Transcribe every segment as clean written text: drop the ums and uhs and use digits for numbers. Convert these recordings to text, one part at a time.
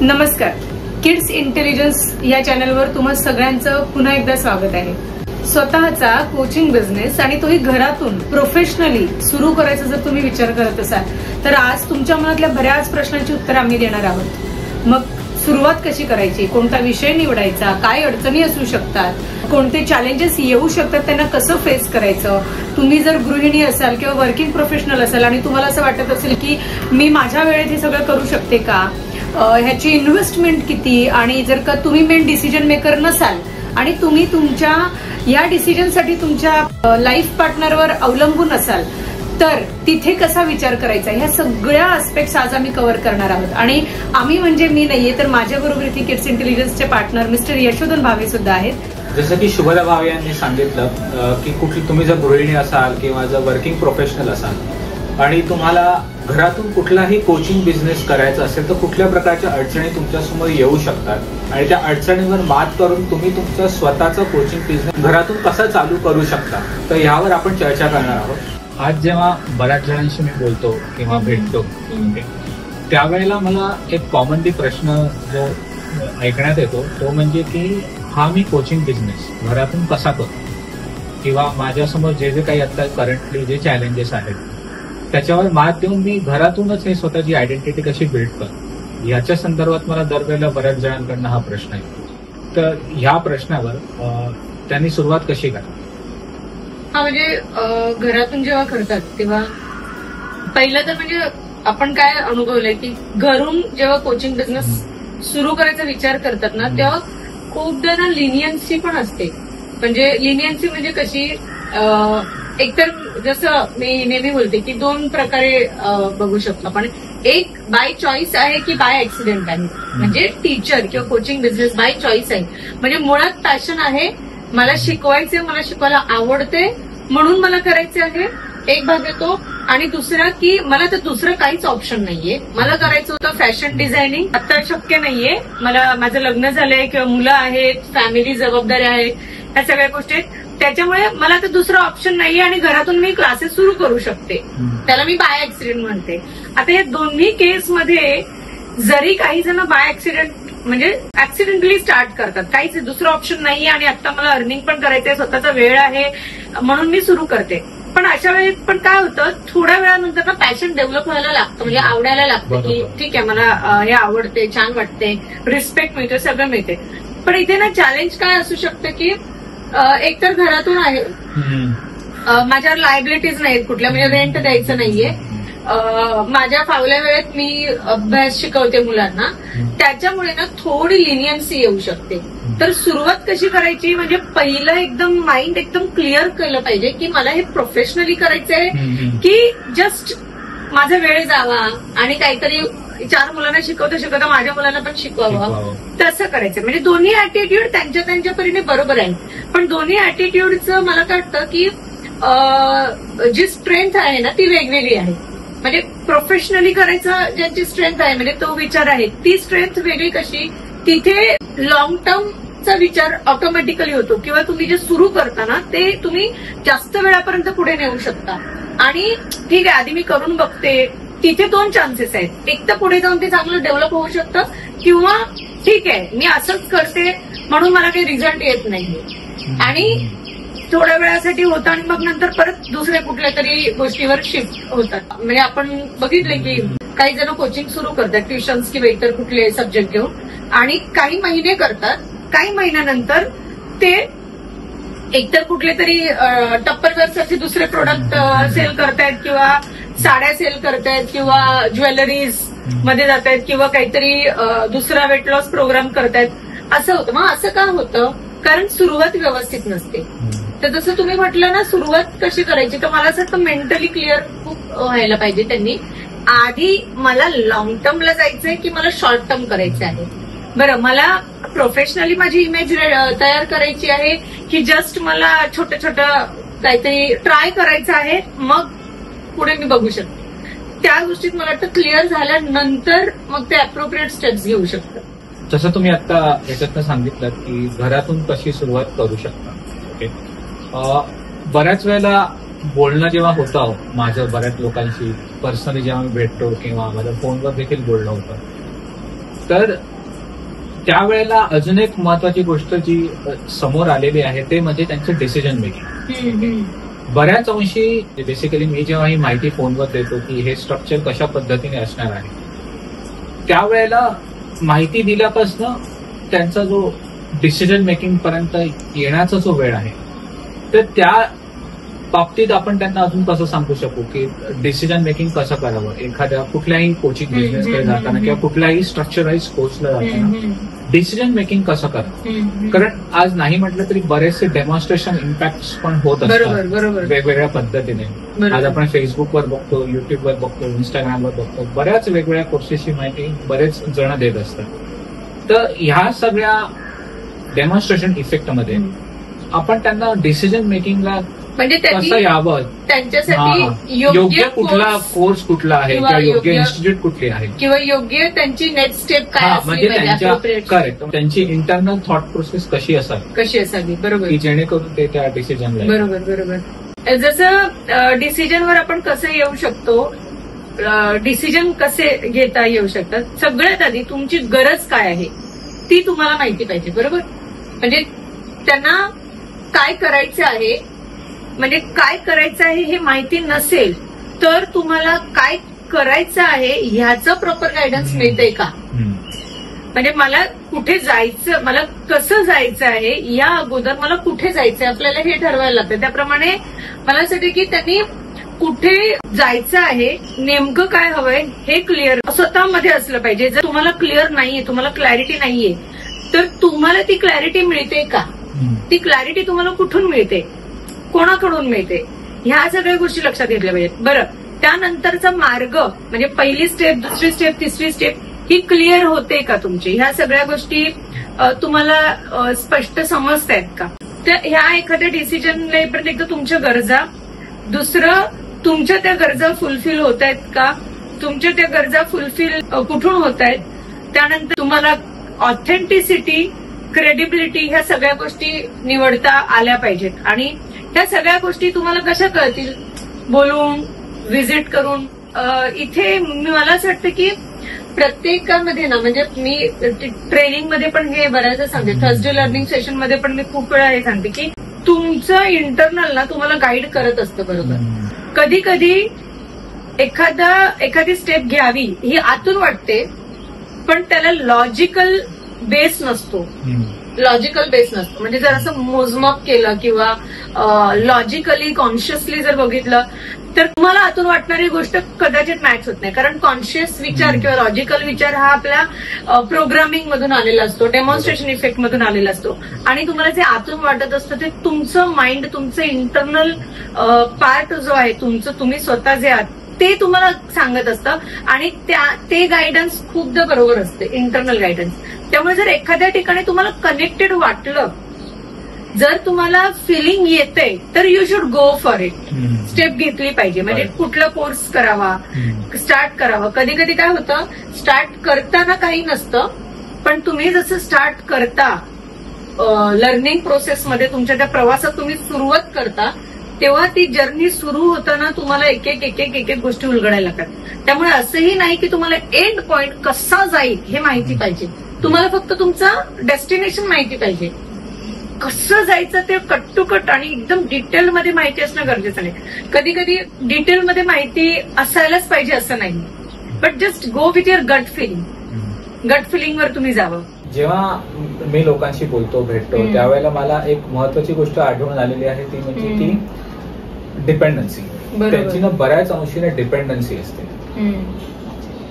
नमस्कार. Kids intelligence या चॅनलवर तुम्हा सगळ्यांचं पुन्हा एकदा स्वागत आहे. स्वतःचा कोचिंग बिझनेस आणि तोही घरातून प्रोफेशनली सुरू करायचा जर तुम्ही विचार करत असाल तर आज तुमच्या मनातल्या बऱ्याच प्रश्नांची उत्तर आम्ही देणार आहोत. मग सुरुवात कशी करायची, कोणता विषय निवडायचा, काय अडचणी असू शकतात, कोणते चॅलेंजेस येऊ शकतात, त्यांना कसं फेस करायचं. तुम्ही जर गृहिणी असाल किंवा वर्किंग प्रोफेशनल असाल आणि तुम्हाला असं वाटत असेल की मी माझ्या वेळेत हे सगळं करू शकते का, ह्याची इन्व्हेस्टमेंट किती, आणि जर का तुम्ही मेन डिसिजन मेकर नसाल आणि तुम्ही तुमच्या या डिसिजनसाठी तुमच्या लाईफ पार्टनरवर अवलंबून असाल तर तिथे कसा विचार करायचा, ह्या सगळ्या आस्पेक्ट्स आज आम्ही कव्हर करणार आहोत. आणि आम्ही म्हणजे मी नाहीये तर माझ्याबरोबर इथे किड्स इंटेलिजन्सचे पार्टनर मिस्टर यशोधन भावे सुद्धा आहेत. जसं की शुभदा भावे यांनी सांगितलं की तुम्ही जर गृहिणी असाल किंवा जर वर्किंग प्रोफेशनल असाल आणि तुम्हाला घरातून कुठलाही कोचिंग बिझनेस करायचा असेल तर कुठल्या प्रकारच्या अडचणी तुमच्यासमोर येऊ शकतात आणि त्या अडचणींवर मात करून तुम्ही तुमचा स्वतःचा कोचिंग बिझनेस घरातून कसा चालू करू शकता, तर यावर आपण चर्चा करणार आहोत. आज जेव्हा बऱ्याच जणांशी मी बोलतो किंवा भेटतो त्यावेळेला मला एक कॉमनली प्रश्न जो ऐकण्यात येतो तो म्हणजे की हा मी कोचिंग बिझनेस घरातून कसा करतो किंवा माझ्यासमोर जे जे काही आता करंटली जे चॅलेंजेस आहेत त्याच्यावर मात देऊन मी घरातूनच हे स्वतःची आयडेंटिटी कशी बिल्ड करतो, याच्या संदर्भात मला दरवेळेला बऱ्याच जणांकडनं हा प्रश्न आहे. तर ह्या प्रश्नावर त्यांनी सुरुवात कशी करा? हा म्हणजे घरातून जेव्हा करतात तेव्हा पहिलं तर म्हणजे आपण काय अनुभवलंय की घरून जेव्हा कोचिंग बिझनेस सुरू करायचा विचार करतात ना तेव्हा खूपदा ना लिनियन्सी पण असते. म्हणजे लिनियन्सी म्हणजे कशी, एकतर जसं मी नेहमी बोलते की दोन प्रकारे बघू शकतो आपण. एक बाय चॉईस आहे की बाय ऍक्सिडेंट आहे. म्हणजे टीचर किंवा कोचिंग बिझनेस बाय चॉईस आहे म्हणजे मुळात पॅशन आहे, मला शिकवायचे, मला शिकवायला आवडते म्हणून मला करायचे आहे, एक भाग येतो. आणि दुसरा की मला तर दुसरं काहीच ऑप्शन नाहीये, मला करायचं होतं फॅशन डिझायनिंग, आता शक्य नाहीये, मला माझं लग्न झालंय किंवा मुलं आहेत, फॅमिली जबाबदाऱ्या आहेत, ह्या सगळ्या गोष्टी आहेत, त्याच्यामुळे मला तर दुसरं ऑप्शन नाहीये आणि घरातून मी क्लासेस सुरू करू शकते. त्याला मी बाय ऍक्सिडेंट म्हणते. आता या दोन्ही केसमध्ये जरी काही जण बाय ऍक्सिडेंट म्हणजे ऍक्सिडेंटली स्टार्ट करतात, काहीच दुसरं ऑप्शन नाहीये आणि आता मला अर्निंग पण करायचंय, स्वतःचा वेळ आहे म्हणून मी सुरू करते, पण अशा वेळेस पण काय होतं थोड्या वेळानंतर ना पॅशन डेव्हलप व्हायला लागतं, म्हणजे आवडायला लागतं की ठीक आहे मला हे आवडते, छान वाटते, रिस्पेक्ट मिळते, सगळं मिळते. पण इथे ना चॅलेंज काय असू शकतं की एकतर घरातून आहे, माझ्यावर लायबिलिटीज नाहीत कुठल्या, म्हणजे रेंट द्यायचं नाहीये, माझ्या फावल्या वेळेत मी अभ्यास शिकवते मुलांना, त्याच्यामुळे ना थोडी लिनियन्सी येऊ शकते. तर सुरुवात कशी करायची, म्हणजे पहिलं एकदम माइंड एकदम क्लिअर केलं पाहिजे की मला हे प्रोफेशनली करायचंय की जस्ट माझा वेळ जावा आणि काहीतरी 4 मुलांना शिकवता माझ्या मुलांना पण शिकवावं, तसं करायचं. म्हणजे दोन्ही ऍटिट्यूड त्यांच्या त्यांच्या परीने बरोबर आहे, पण दोन्ही ऍटिट्यूडचं मला काय वाटतं की जी स्ट्रेंथ आहे ना ती वेगवेगळी आहे. म्हणजे प्रोफेशनली करायचं ज्यांची स्ट्रेंथ आहे म्हणजे तो विचार आहे, ती स्ट्रेंथ वेगळी. कशी, तिथे लॉंग टर्मचा विचार ऑटोमॅटिकली होतो किंवा तुम्ही जे सुरू करता ना ते तुम्ही जास्त वेळापर्यंत पुढे नेऊ शकता. आणि ठीक आहे आधी मी करून बघते, तिथे 2 चान्सेस आहेत, एक तर पुढे जाऊन ते चांगलं डेव्हलप होऊ शकतं किंवा ठीक आहे मी असंच करते म्हणून मला काही रिझल्ट येत नाहीये आणि थोड्या वेळासाठी होतं आणि मग नंतर परत दुसऱ्या कुठल्या तरी गोष्टीवर शिफ्ट होतात. म्हणजे आपण बघितले की काही जण कोचिंग सुरू करतात, ट्युशन्स किंवा इतर कुठले सब्जेक्ट घेऊन, आणि काही महिने करतात, काही महिन्यानंतर ते एकतर कुठले तरी टप्परवेअरचे दुसरे प्रोडक्ट सेल करतायत किंवा साड्या सेल करतायत किंवा ज्वेलरीज मध्ये जात आहेत किंवा काहीतरी दुसरा वेट लॉस प्रोग्राम करतायत, असं होतं. मग असं का होतं, कारण सुरुवात व्यवस्थित नसते. तर जसं तुम्ही म्हटलं ना सुरुवात कशी करायची, तर मला असं वाटतं मेंटली क्लिअर खूप व्हायला पाहिजे त्यांनी. आधी मला लॉंग टर्मला जायचंय की मला शॉर्ट टर्म करायचं आहे, बरं मला प्रोफेशनली माझी इमेज तयार करायची आहे की जस्ट मला छोटं छोटं काहीतरी ट्राय करायचं आहे, मग पुढे मी बघू शकते. त्या गोष्टीत मला वाटतं क्लिअर झाल्यानंतर मग ते अप्रोप्रिएट स्टेप्स घेऊ शकतात. जसं तुम्ही आता याच्यातनं सांगितलं की घरातून कशी सुरुवात करू शकता. ओके, बऱ्याच वेळेला बोलणं जेव्हा होतं माझं बऱ्याच लोकांशी पर्सनली जेव्हा मी भेटतो किंवा माझ्या फोनवर देखील बोलणं होतं तर त्यावेळेला अजून एक महत्वाची गोष्ट जी समोर आलेली आहे ते म्हणजे त्यांचं डिसिजन मेकिंग. बऱ्याच अंशी बेसिकली मी जेव्हा ही माहिती फोनवर देतो की हे स्ट्रक्चर कशा पद्धतीने असणार आहे, त्यावेळेला माहिती दिल्यापासून त्यांचा जो डिसिजन मेकिंग पर्यंत येण्याचा जो वेळ आहे, तर त्या बाबतीत आपण त्यांना अजून कसं सांगू शकू की डिसिजन मेकिंग कसं करावं एखाद्या कुठल्याही कोचिंग बिझनेसकडे जाताना किंवा कुठल्याही स्ट्रक्चराइज कोर्सला जाताना डिसिजन मेकिंग कसं करावं. कारण आज नाही म्हटलं तरी बरेचसे डेमॉन्स्ट्रेशन इम्पॅक्ट पण होत असतात वेगवेगळ्या पद्धतीने. आज आपण फेसबुकवर बघतो, युट्यूबवर बघतो, इंस्टाग्रामवर बघतो, बऱ्याच वेगवेगळ्या कोर्सेसची माहिती बरेच जण देत असतात. तर ह्या सगळ्या डेमॉन्स्ट्रेशन इफेक्टमध्ये आपण त्यांना डिसिजन मेकिंगला म्हणजे कसं यावं, त्यांच्यासाठी योग्य कुठला कोर्स कुठला आहे किंवा योग्य इन्स्टिट्यूट कुठली आहे किंवा योग्य त्यांची नेक्स्ट स्टेप काय म्हणजे त्यांच्या करेक्ट त्यांची इंटरनल थॉट प्रोसेस कशी असावी बरोबर, की जेणेकरून ते त्या डिसिजनला. बरोबर. जसं डिसिजनवर आपण कसं येऊ शकतो, डिसिजन कसे घेता येऊ शकतात. सगळ्यात आधी तुमची गरज काय आहे ती तुम्हाला माहिती पाहिजे. बरोबर, म्हणजे त्यांना काय करायचं आहे, म्हणजे काय करायचं आहे हे माहिती नसेल तर तुम्हाला काय करायचं आहे ह्याचं प्रॉपर गायडन्स मिळतंय का. म्हणजे मला कुठे जायचं, मला कसं जायचं आहे, या अगोदर मला कुठे जायचंय आपल्याला हे ठरवायला लागतं. त्याप्रमाणे मला असं वाटतं की त्यांनी कुठे जायचं आहे, नेमकं काय हवंय हे क्लिअर स्वतःमध्ये असलं पाहिजे. जर तुम्हाला क्लिअर नाहीये, तुम्हाला क्लॅरिटी नाहीये, तर तुम्हाला ती क्लॅरिटी मिळते का, ती क्लॅरिटी तुम्हाला कुठून मिळते, कोणाकडून मिळते, ह्या सगळ्या गोष्टी लक्षात घेतल्या पाहिजेत. बरं, त्यानंतरचा मार्ग म्हणजे पहिली स्टेप, दुसरी स्टेप, तिसरी स्टेप ही क्लिअर होते का तुमची, ह्या सगळ्या गोष्टी तुम्हाला स्पष्ट समजतायत का. तर ह्या एखाद्या डिसिजनला येईपर्यंत एकदा तुमच्या गरजा, दुसरं तुमच्या त्या गरजा फुलफिल होत आहेत का, तुमच्या त्या गरजा फुलफिल कुठून होत आहेत, त्यानंतर तुम्हाला ऑथेंटिसिटी, क्रेडिबिलिटी ह्या सगळ्या गोष्टी निवडता आल्या पाहिजेत. आणि ह्या सगळ्या गोष्टी तुम्हाला कशा कळतील, बोलून, व्हिजिट करून. इथे मला असं वाटतं की प्रत्येकामध्ये ना, म्हणजे मी ट्रेनिंगमध्ये पण हे बऱ्याचदा सांगते, थर्सडे लर्निंग सेशनमध्ये पण मी खूप वेळा हे सांगते की तुमचं इंटरनल ना तुम्हाला गाईड करत असतं. बरोबर, कधी कधी एखादी स्टेप घ्यावी ही आतून वाटते, पण त्याला लॉजिकल बेस नसतो. म्हणजे जर असं मोजमाप केलं किंवा लॉजिकली कॉन्शियसली जर बघितलं तर तुम्हाला आतून वाटणारी गोष्ट कदाचित मॅच होत नाही. कारण कॉन्शियस विचार किंवा लॉजिकल विचार हा आपल्या प्रोग्रामिंग मधून आलेला असतो, डेमॉन्स्ट्रेशन इफेक्ट मधून आलेला असतो. आणि तुम्हाला जे आतून वाटत असतं ते तुमचं माइंड, तुमचं इंटरनल पार्ट जो आहे तुमचं, तुम्ही स्वतः जे आहात ते तुम्हाला सांगत असतं. आणि ते गायडन्स खूपदा बरोबर असते, इंटरनल गायडन्स. त्यामुळे जर एखाद्या ठिकाणी तुम्हाला कनेक्टेड वाटलं, जर तुम्हाला फिलिंग येते, तर you should go for it. Step घेतली पाहिजे. म्हणजे कुठला कोर्स करावा, स्टार्ट करावा. कधी कधी काय होतं, स्टार्ट करताना काही नसतं, पण तुम्ही जसं स्टार्ट करता लर्निंग प्रोसेसमध्ये, तुमच्या त्या प्रवासात तुम्ही सुरुवात करता, तेव्हा ती जर्नी सुरू होताना तुम्हाला एक एक गोष्टी उलगडायला लागतात. त्यामुळे असंही नाही की तुम्हाला एंड पॉइंट कसा जाईल हे माहिती पाहिजे, तुम्हाला फक्त तुमचं डेस्टिनेशन माहिती पाहिजे. कसं जायचं ते कट टू कट आणि एकदम डिटेलमध्ये माहिती असणं गरजेचं नाही. कधी कधी डिटेलमध्ये माहिती असायलाच पाहिजे असं नाही, but just go with your gut feeling. Gut फिलिंगवर तुम्ही जावं. जेव्हा मी लोकांशी बोलतो, भेटतो, त्यावेळेला मला एक महत्वाची गोष्ट आढळून आलेली आहे, ती म्हणजे की डिपेंडन्सी. त्यांची ना बऱ्याच अंशीने डिपेंडन्सी असते.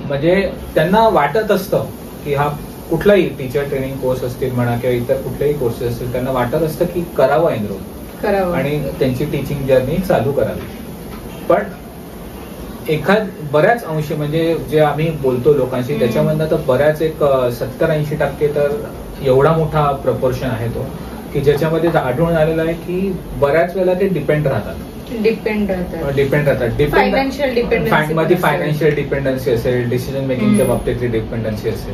म्हणजे त्यांना वाटत असतं की हा कुठलाही टीचर ट्रेनिंग कोर्स असतील म्हणा किंवा इतर कुठलेही कोर्सेस असतील, त्यांना वाटत असतं की करावं एनरोल आणि त्यांची टीचिंग जर्नी चालू करावी. पण बऱ्याच अंशी म्हणजे जे आम्ही बोलतो लोकांशी त्याच्यामधनं तर बऱ्याच एक 70-80% तर एवढा मोठा प्रपोर्शन आहे तो की ज्याच्यामध्ये आढळून आलेला आहे की बऱ्याच वेळेला ते डिपेंड राहतात. फायनान्शियल डिपेंडन्सी असेल, डिसिजन मेकिंगच्या बाबतीतली डिपेंडन्सी असेल.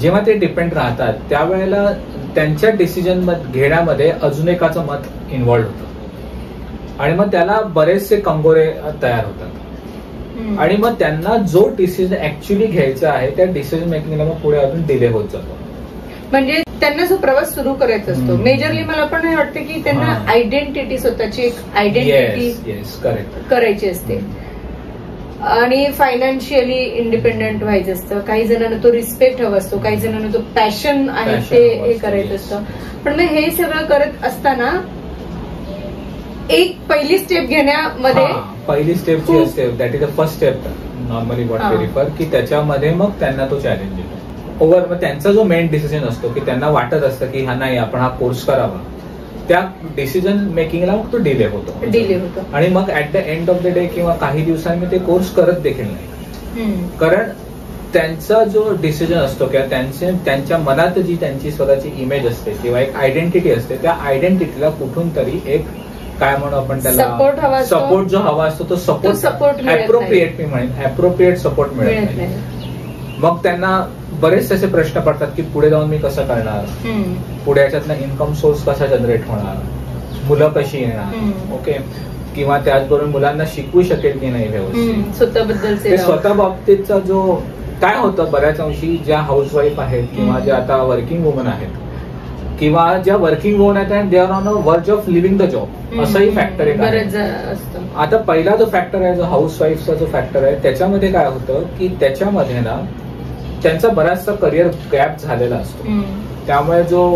जेव्हा ते डिपेंड राहतात त्यावेळेला त्यांच्या डिसिजन घेण्यामध्ये अजून एकाचं मत इन्व्हॉल्व्ह होतं आणि मग त्याला बरेचसे कंगोरे तयार होतात. आणि मग त्यांना जो डिसिजन ऍक्च्युली घ्यायचा आहे त्या डिसिजन मेकिंगला मग पुढे अजून डिले होत जातो. म्हणजे त्यांना जो प्रवास सुरू करायचा असतो, मेजरली मला पण हे वाटतं की त्यांना आयडेंटिटी, स्वतःची एक आयडेंटिटी करायची असते आणि फायनान्शियली इंडिपेंडंट व्हायचं असतं. काही जणांना तो रिस्पेक्ट हवा असतो, काही जणांना तो पॅशन आहे ते हे करायचं असतं. पण मग हे सगळं करत असताना एक पहिली स्टेप घेण्यामध्ये, पहिली स्टेप जी असते that is the first step normally what we refer, की त्याच्यामध्ये मग त्यांना तो चॅलेंज येतो. ओव्हर मग त्यांचा जो मेन डिसिजन असतो की त्यांना वाटत असतं की हा नाही आपण हा कोर्स करावा, त्या डिसिजन मेकिंगला मग तो डिले होतो. आणि मग at the end of the day किंवा काही दिवसांनी ते कोर्स करत देखील नाही. कारण त्यांचा जो डिसिजन असतो किंवा त्यांच्या मनात जी त्यांची स्वतःची इमेज असते किंवा एक आयडेंटिटी असते, त्या आयडेंटिटीला कुठून तरी एक काय म्हणू आपण त्याला सपोर्ट जो हवा असतो तो सपोर्ट ऍप्रोप्रिएट, मी म्हणेन ऍप्रोप्रिएट सपोर्ट मिळत नाही. मग त्यांना बरेच तसे प्रश्न पडतात की पुढे जाऊन मी कसं करणार, पुढे याच्यातनं इन्कम सोर्स कसा जनरेट होणार, मुलं कशी येणार, ओके, किंवा त्याचबरोबर मुलांना शिकवू शकेल की नाही व्यवस्थित. स्वतः बाबतीतचा जो काय होतं बऱ्याच अंशी ज्या हाऊसवाईफ आहेत किंवा ज्या आता वर्किंग वुमन आहेत किंवा ज्या वर्किंग वुमन आहेत दे आर ऑन अ वर्ज ऑफ लिव्हिंग द जॉब, असंही फॅक्टर आहे. आता पहिला जो फॅक्टर आहे, जो हाऊसवाईफचा जो फॅक्टर आहे, त्याच्यामध्ये काय होतं की त्याच्यामध्ये ना त्यांचा बराचसा करिअर गॅप झालेला असतो. त्यामुळे जो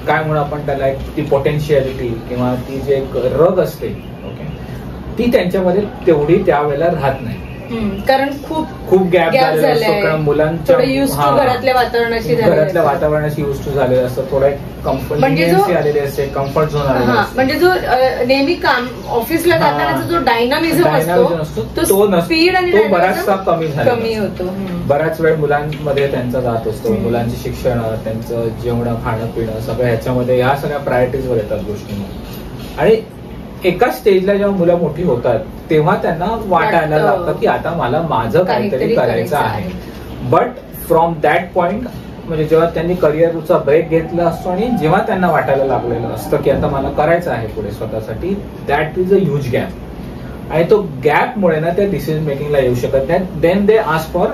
काय म्हणू आपण त्याला ती पोटेन्शियलिटी किंवा ती जे एक रग असते, ओके, ती त्यांच्यामध्ये तेवढी त्यावेळेला राहत नाही. कारण खूप गॅप झालेला असतो. मुलांच्या घरातल्या वातावरणाशी युज टू झालेलं असतं, थोडा कम्फर्ट आलेले असते, कम्फर्ट झोन आलेला असतो. म्हणजे जो नेहमी काम ऑफिसला जाताना जो डायनामिझम असतो तो स्पीड आणि तो बराचसा कमी होतो. बराच वेळ मुलांमध्ये त्यांचा जात असतो. मुलांचे शिक्षण, त्यांचं जेवण, खाणं पिणं सगळं ह्याच्यामध्ये ह्या सगळ्या प्रायोरिटीजवर येतात गोष्टी. आणि एका स्टेजला जेव्हा मुलं मोठी होतात तेव्हा त्यांना वाटायला लागतं की आता मला माझं काहीतरी करायचं आहे. बट फ्रॉम दॅट पॉइंट, म्हणजे जेव्हा त्यांनी करिअरचा ब्रेक घेतला असतो आणि जेव्हा त्यांना वाटायला लागलेलं असतं की आता मला करायचं आहे पुढे स्वतःसाठी, that is a huge gap. आणि तो गॅपमुळे ना त्या डिसिजन मेकिंगला येऊ शकत नाही. Then they ask for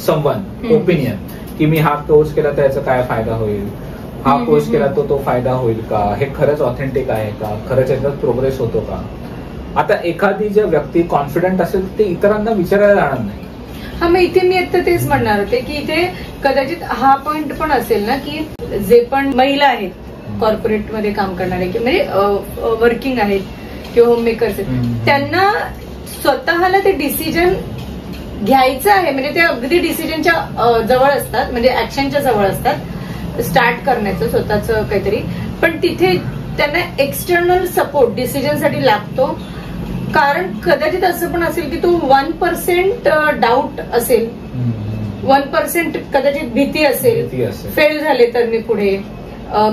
someone opinion की मी हा कोर्स केला तर याचा काय फायदा होईल, हा कोर्स केला तो फायदा होईल का, हे खरंच ऑथेंटिक आहे का, खरंच याच्यात प्रोग्रेस होतो का. आता एखादी जर व्यक्ती कॉन्फिडंट असेल ते इतरांना विचारायला जाणार नाही. हा, मग इथे मी आता तेच म्हणणार होते की इथे कदाचित हा पॉइंट पण असेल ना की जे पण महिला आहेत कॉर्पोरेटमध्ये काम करणारे म्हणजे वर्किंग आहेत किंवा होम मेकर्स आहेत, त्यांना स्वतःला ते डिसिजन घ्यायचं आहे. म्हणजे ते अगदी डिसिजनच्या जवळ असतात, म्हणजे ऍक्शनच्या जवळ असतात स्टार्ट करण्याचं स्वतःचं काहीतरी, पण तिथे त्यांना एक्सटर्नल सपोर्ट डिसिजनसाठी लागतो. कारण कदाचित असं पण असेल की तो 1% डाऊट असेल, 1% कदाचित भीती असेल, फेल झाले तर मी पुढे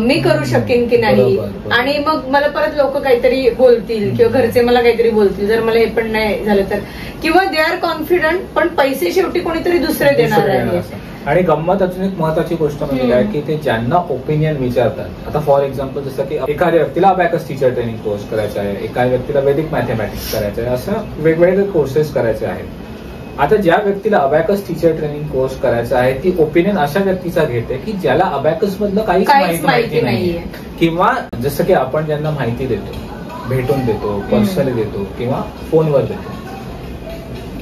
मी करू शकेन की नाही, आणि मग मला परत लोक काहीतरी बोलतील किंवा घरचे मला काहीतरी बोलतील जर मला हे पण नाही झालं तर, किंवा दे आर कॉन्फिडंट पण पैसे शेवटी कोणीतरी दुसरे देणार आहे. आणि गंमत अजून एक महत्वाची गोष्ट म्हणजे काय की ते ज्यांना ओपिनियन विचारतात, आता फॉर एक्झाम्पल जसं की एखाद्या व्यक्तीला अबॅकस टीचर ट्रेनिंग कोर्स करायचा आहे, एखाद्या व्यक्तीला वैदिक मॅथमॅटिक्स करायचं आहे, असं वेगवेगळे कोर्सेस करायचे आहेत. आता ज्या व्यक्तीला अबॅकस टीचर ट्रेनिंग कोर्स करायचा आहे ती ओपिनियन अशा व्यक्तीचा घेते की ज्याला अबॅकस मधलं काहीच माहिती नाहीये, किंवा जसं की आपण ज्यांना माहिती देतो, भेटून देतो, पर्सनली देतो किंवा फोनवर देतो,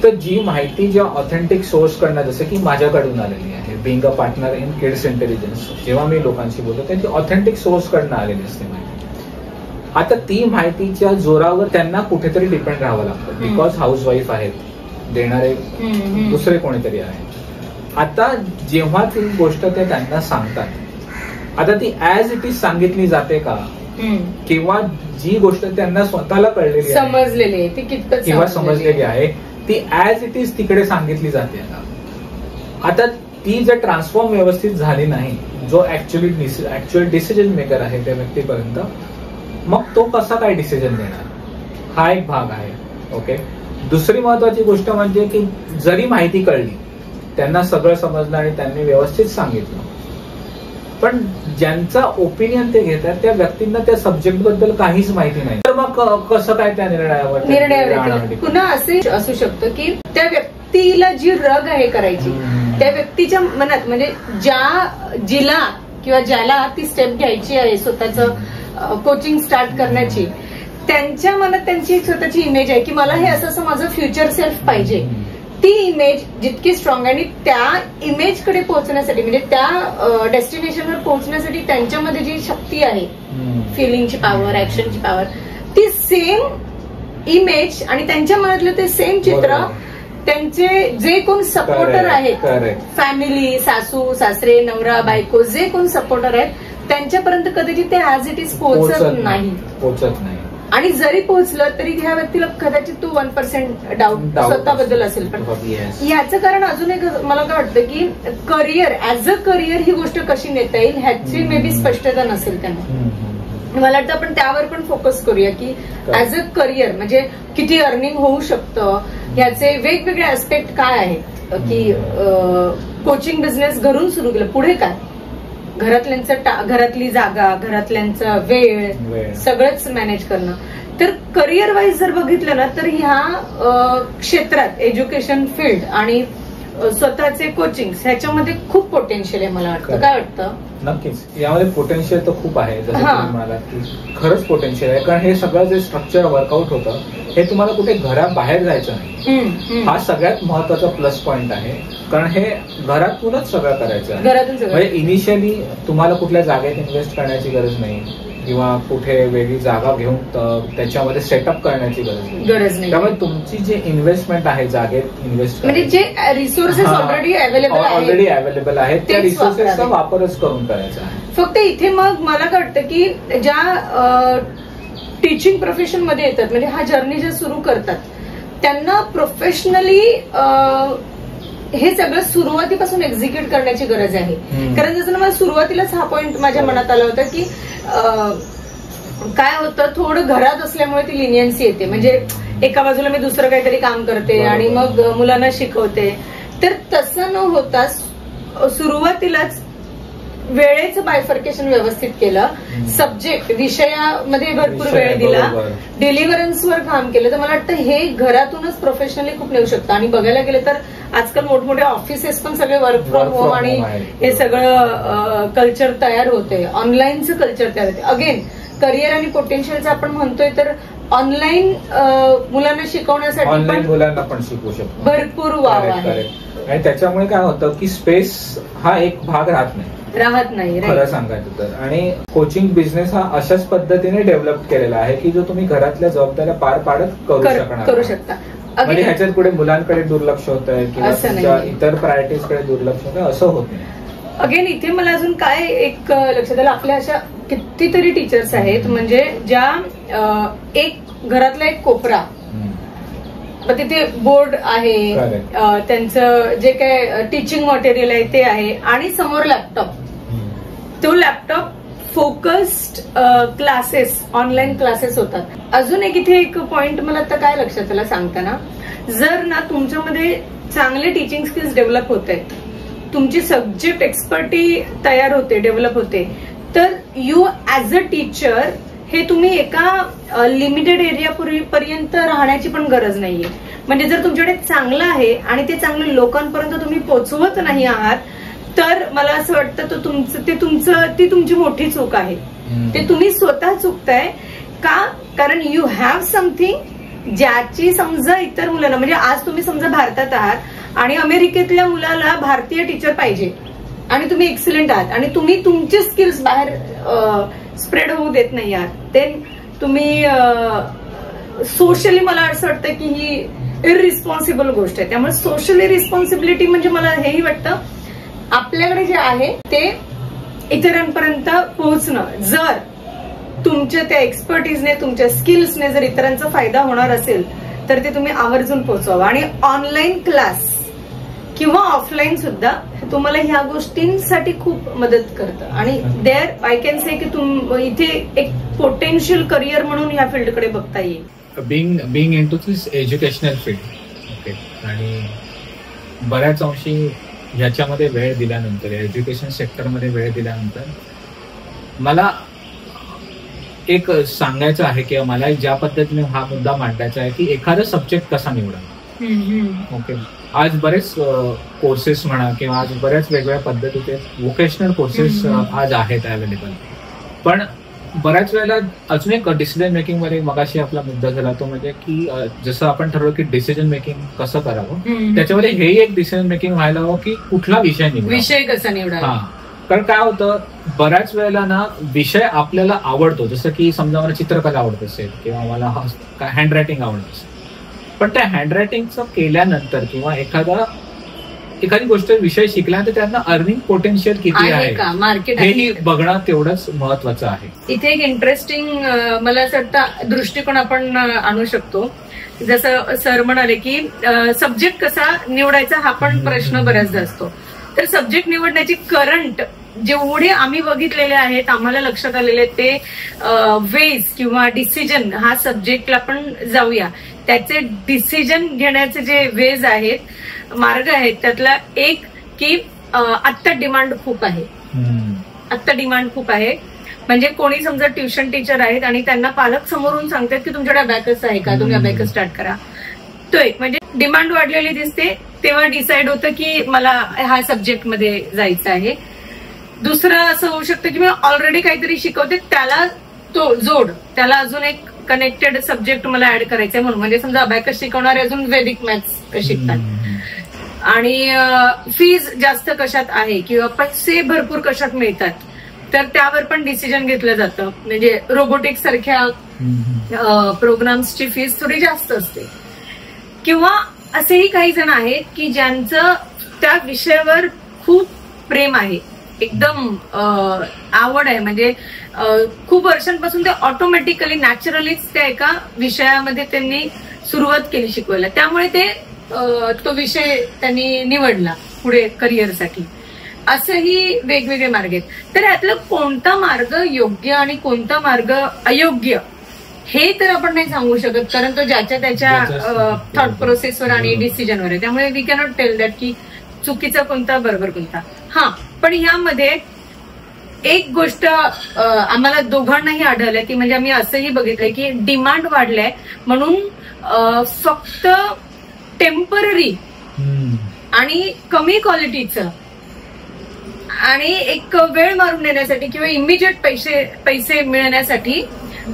तर जी माहिती ज्या ऑथेंटिक सोर्स कडनं, जसं की माझ्याकडून आलेली आहे, being a partner in kids intelligence, जेव्हा मी लोकांशी बोलतो त्यांची ऑथेंटिक सोर्स कडनं आलेली असते माहिती. आता ती माहितीच्या जोरावर त्यांना कुठेतरी डिपेंड राहावं लागतं, बिकॉज हाऊसवाईफ आहेत, देणारे दुसरे कोणीतरी आहे. आता जेव्हा ती गोष्ट ते त्यांना सांगतात, आता ती ऍज इट इज सांगितली जाते का, किंवा जी गोष्ट त्यांना स्वतःला कळलेली समजलेली ती कितपत किंवा समजलेली आहे ती ऍज इट इज तिकडे सांगितली जाते. आता ती जर ट्रान्सफॉर्म व्यवस्थित झाली नाही, जो ऍक्च्युअल डिसिजन मेकर आहे त्या व्यक्तीपर्यंत, मग तो कसा काय डिसिजन देणार, हा एक भाग आहे. ओके, दुसरी महत्वाची गोष्ट म्हणजे की जरी माहिती कळली, त्यांना सगळं समजलं आणि त्यांनी व्यवस्थित सांगितलं, पण ज्यांचा ओपिनियन ते घेतात त्या व्यक्तींना त्या सब्जेक्ट बद्दल काहीच माहिती नाही, तर मग कसं काय त्या निर्णयावर पुन्हा असे असू शकतं की त्या व्यक्तीला जी रग आहे करायची, त्या व्यक्तीच्या मनात म्हणजे जिला किंवा ज्याला ती स्टेप घ्यायची आहे स्वतःचं कोचिंग स्टार्ट करण्याची, त्यांच्या मनात त्यांची एक स्वतःची इमेज आहे की मला हे असं माझं फ्युचर सेल्फ पाहिजे. ती इमेज जितकी स्ट्रॉंग आहे आणि त्या इमेजकडे पोहोचण्यासाठी म्हणजे त्या डेस्टिनेशनवर पोहोचण्यासाठी त्यांच्यामध्ये जी शक्ती आहे, फिलिंगची पॉवर, ऍक्शनची पॉवर, ती सेम इमेज आणि त्यांच्या मनातलं ते सेम चित्र त्यांचे जे कोण सपोर्टर आहेत, फॅमिली, सासू सासरे, नवरा बायको, जे कोण सपोर्टर आहेत त्यांच्यापर्यंत कदाचित ते ऍज इट इज पोहोचत नाही. आणि जरी पोहोचलं तरी ह्या व्यक्तीला कदाचित तो 1% डाऊट स्वतःबद्दल असेल. पण याचं कारण अजून एक मला काय वाटतं की करिअर, ऍज अ करिअर ही गोष्ट कशी नेता येईल ह्याची मे बी स्पष्टता नसेल त्यांना. मला वाटतं आपण त्यावर पण फोकस करूया की ऍज अ करिअर म्हणजे किती अर्निंग होऊ शकतं, ह्याचे वेगवेगळे ऍस्पेक्ट काय आहेत की कोचिंग बिझनेस घरून सुरू केलं, पुढे काय, घरातली जागा, घरातल्यांचा वेळ सगळंच मॅनेज करणं. तर करिअर वाईज जर बघितलं ना तर ह्या क्षेत्रात एज्युकेशन फील्ड आणि स्वतःचे कोचिंग ह्याच्यामध्ये खूप पोटेन्शियल आहे मला वाटतं. काय वाटतं? नक्कीच यामध्ये पोटेन्शियल तर खूप आहे, जसं तुम्ही म्हणालात की खरंच पोटेन्शियल आहे. कारण हे सगळं जे स्ट्रक्चर वर्कआउट होतं हे तुम्हाला कुठे घराबाहेर जायचं नाही, हा सगळ्यात महत्वाचा प्लस पॉइंट आहे. कारण हे घरातूनच सगळं करायचं आहे. म्हणजे इनिशियली तुम्हाला कुठल्या जागेत इन्व्हेस्ट करण्याची गरज नाही किंवा कुठे वेगळी जागा घेऊन त्याच्यामध्ये सेटअप करण्याची गरज नाही. त्यामुळे तुमची जी इन्व्हेस्टमेंट आहे जागेत इन्व्हेस्ट म्हणजे जे रिसोर्सेस ऑलरेडी अवेलेबल आहेत त्या रिसोर्सेसचा वापरच करून करायचा आहे. फक्त इथे मग मला काय वाटतं की ज्या टीचिंग प्रोफेशन मध्ये येतात म्हणजे हा जर्नी जे सुरू करतात त्यांना प्रोफेशनली हे सगळं सुरुवातीपासून एक्झिक्यूट करण्याची गरज आहे. कारण जसं मला सुरुवातीलाच हा पॉइंट माझ्या मनात आला होता की काय होतं, थोडं घरात असल्यामुळे ती लिनियन्सी येते. म्हणजे एका बाजूला मी दुसरं काहीतरी काम करते आणि मग मुलांना शिकवते. तर तसं न होता सुरुवातीलाच वेळेचं बायफर्केशन व्यवस्थित केलं, सब्जेक्ट विषयामध्ये भरपूर वेळ दिला, डिलिव्हरन्सवर काम केलं, तर मला वाटतं हे घरातूनच प्रोफेशनली खूप नेऊ शकतं. आणि बघायला गेलं तर आजकाल मोठमोठे ऑफिसेस पण सगळे वर्क फ्रॉम होम आणि हे सगळं कल्चर तयार होते, ऑनलाईनचं कल्चर तयार होते. अगेन करिअर आणि पोटेन्शियलचं आपण म्हणतोय तर ऑनलाईन मुलांना शिकवण्यासाठी पण मुलांना पण शिकवू शकतो, भरपूर वाव आहे. आणि त्याच्यामुळे काय होतं की स्पेस हा एक भाग राहत नाही खरं सांगायचं तर. आणि कोचिंग बिझनेस हा अशाच पद्धतीने डेव्हलप केलेला आहे की जो तुम्ही घरातल्या जबाबदाऱ्या पार पाडत करू शकता. म्हणजे ह्याच्यात पुढे मुलांकडे दुर्लक्ष होत आहे किंवा इतर प्रायोरिटीजकडे दुर्लक्ष होत आहे असं होत नाही. अगेन इथे मला अजून काय एक लक्षात आलं, आपल्या अशा कितीतरी टीचर्स आहेत म्हणजे ज्या एक घरातला एक कोपरा, तिथे बोर्ड आहे, त्यांचं जे काय टीचिंग मटेरियल आहे ते आहे आणि समोर लॅपटॉप. तो laptop focused classes, online classes होतात. अजून एक इथे एक पॉइंट मला आता काय लक्षात आला सांगताना, जर ना तुमच्यामध्ये चांगले टीचिंग स्किल्स डेव्हलप होत आहेत, तुमची सब्जेक्ट एक्सपर्टी तयार होते, डेव्हलप होते, तर यू ऍज अ टीचर हे तुम्ही एका लिमिटेड एरिया पर्यंत राहण्याची पण गरज नाहीये. म्हणजे जर तुमच्याकडे चांगलं आहे आणि ते चांगलं लोकांपर्यंत तुम्ही पोहोचवत नाही आहात तर मला असं वाटतं ती तुमची मोठी चूक आहे. ते तुम्ही स्वतः चुकताय का? कारण यू हॅव समथिंग ज्याची समजा इतर मुलांना, म्हणजे आज तुम्ही समजा भारतात आहात आणि अमेरिकेतल्या मुलाला भारतीय टीचर पाहिजे आणि तुम्ही एक्सलंट आहात आणि तुम्ही तुमचे स्किल्स बाहेर स्प्रेड होऊ देत नाही आहात, ते तुम्ही सोशली मला असं वाटतं की ही इररिस्पॉन्सिबल गोष्ट आहे. त्यामुळे सोशली रिस्पॉन्सिबिलिटी म्हणजे मला हेही वाटतं आपल्याकडे जे आहे ते इतरांपर्यंत पोहोचणं. जर तुमच्या त्या एक्सपर्टीजने, तुमच्या स्किल्सने जर इतरांचा फायदा होणार असेल तर ते तुम्ही आवर्जून पोहोचवा. आणि ऑनलाईन क्लास किंवा ऑफलाईन सुद्धा तुम्हाला ह्या गोष्टींसाठी खूप मदत करतं. आणि देअर आय कॅन से की इथे एक पोटेन्शियल करिअर म्हणून ह्या फील्डकडे बघता येईल. Being into this educational field. Okay. आणि बऱ्याच अंशी ह्याच्यामध्ये वेळ दिल्यानंतर, एज्युकेशन सेक्टरमध्ये वेळ दिल्यानंतर मला एक सांगायचं आहे किंवा मला ज्या पद्धतीने हा मुद्दा मांडायचा आहे की एखादा सब्जेक्ट कसा निवडा. ओके. आज बरेच कोर्सेस म्हणा किंवा आज बऱ्याच वेगवेगळ्या पद्धतीचे वोकेशनल कोर्सेस आज आहेत अवेलेबल. पण बऱ्याच वेळेला अजून एक डिसिजन मेकिंग मध्ये मगाशी आपला मुद्दा झाला तो म्हणजे की जसं आपण ठरवलं की डिसिजन मेकिंग कसं करावं, त्याच्यामध्ये हेही एक डिसिजन मेकिंग व्हायला हवं की कुठला विषय निवडावा, विषय कसा निवडावा. कारण काय होतं बऱ्याच वेळेला ना विषय आपल्याला आवडतो, जसं की समजा मला चित्रकला आवडत असेल किंवा मला हँड रायटिंग आवडत असेल, पण त्या हँड रायटिंगचं केल्यानंतर किंवा एखादी गोष्ट विषय शिकल्यानंतर त्यांना अर्निंग पोटेन्शियल किती आहे का, मार्केट हेही बघणं तेवढंच महत्वाचं आहे. इथे एक इंटरेस्टिंग मला असं वाटतं दृष्टिकोन आपण आणू शकतो. जसं सर म्हणाले की सब्जेक्ट कसा निवडायचा हा पण प्रश्न बऱ्याचदा असतो. तर सब्जेक्ट निवडण्याची करंट जेवढे आम्ही बघितलेले आहेत, आम्हाला लक्षात आलेले ते वेज किंवा डिसिजन हा सब्जेक्टला पण जाऊया. त्याचे डिसिजन घेण्याचे जे वेज आहेत, मार्ग आहेत, त्यातला एक की आत्ता डिमांड खूप आहे. आत्ता डिमांड खूप आहे म्हणजे कोणी समजा ट्युशन टीचर आहेत आणि त्यांना पालक समोरून सांगतात की तुमच्याकडे अबॅकस आहे का, तुम्ही अबॅकस स्टार्ट करा. तो एक म्हणजे डिमांड वाढलेली दिसते, तेव्हा डिसाईड होतं की मला ह्या सब्जेक्टमध्ये जायचं आहे. दुसरं असं होऊ शकतं की मी ऑलरेडी काहीतरी शिकवते, त्याला तो जोड, त्याला अजून एक कनेक्टेड सब्जेक्ट मला ऍड करायचंय म्हणून. म्हणजे समजा अबॅकस शिकवणारे अजून वैदिक मॅथ्स शिकतात आणि फीज जास्त कशात आहे किंवा पैसे भरपूर कशात मिळतात, तर त्यावर पण डिसिजन घेतलं जातं. म्हणजे रोबोटिक्स सारख्या प्रोग्राम्सची फीज थोडी जास्त असते. किंवा असेही काही जण आहेत की ज्यांचं त्या विषयावर खूप प्रेम आहे, एकदम आवड आहे, म्हणजे खूप वर्षांपासून ते ऑटोमॅटिकली नॅचरलीच त्या एका विषयामध्ये त्यांनी सुरुवात केली शिकवायला, त्यामुळे ते तो विषय त्यांनी निवडला पुढे करिअरसाठी. असंही वेगवेगळे मार्ग आहेत. तर यातलं कोणता मार्ग योग्य आणि कोणता मार्ग अयोग्य हे तर आपण नाही सांगू शकत, कारण तो ज्याच्या त्याच्या थॉट प्रोसेसवर आणि डिसिजनवर आहे. त्यामुळे वी कॅनॉट टेल दॅट की चुकीचा कोणता बरोबर कोणता. हा, पण ह्यामध्ये एक गोष्ट आम्हाला दोघांनाही आढळलंय ती म्हणजे आम्ही असंही बघितलंय की डिमांड वाढलाय म्हणून फक्त टेम्पररी आणि कमी क्वालिटीचं आणि एक वेळ मारून देण्यासाठी किंवा इमिजिएट पैसे मिळण्यासाठी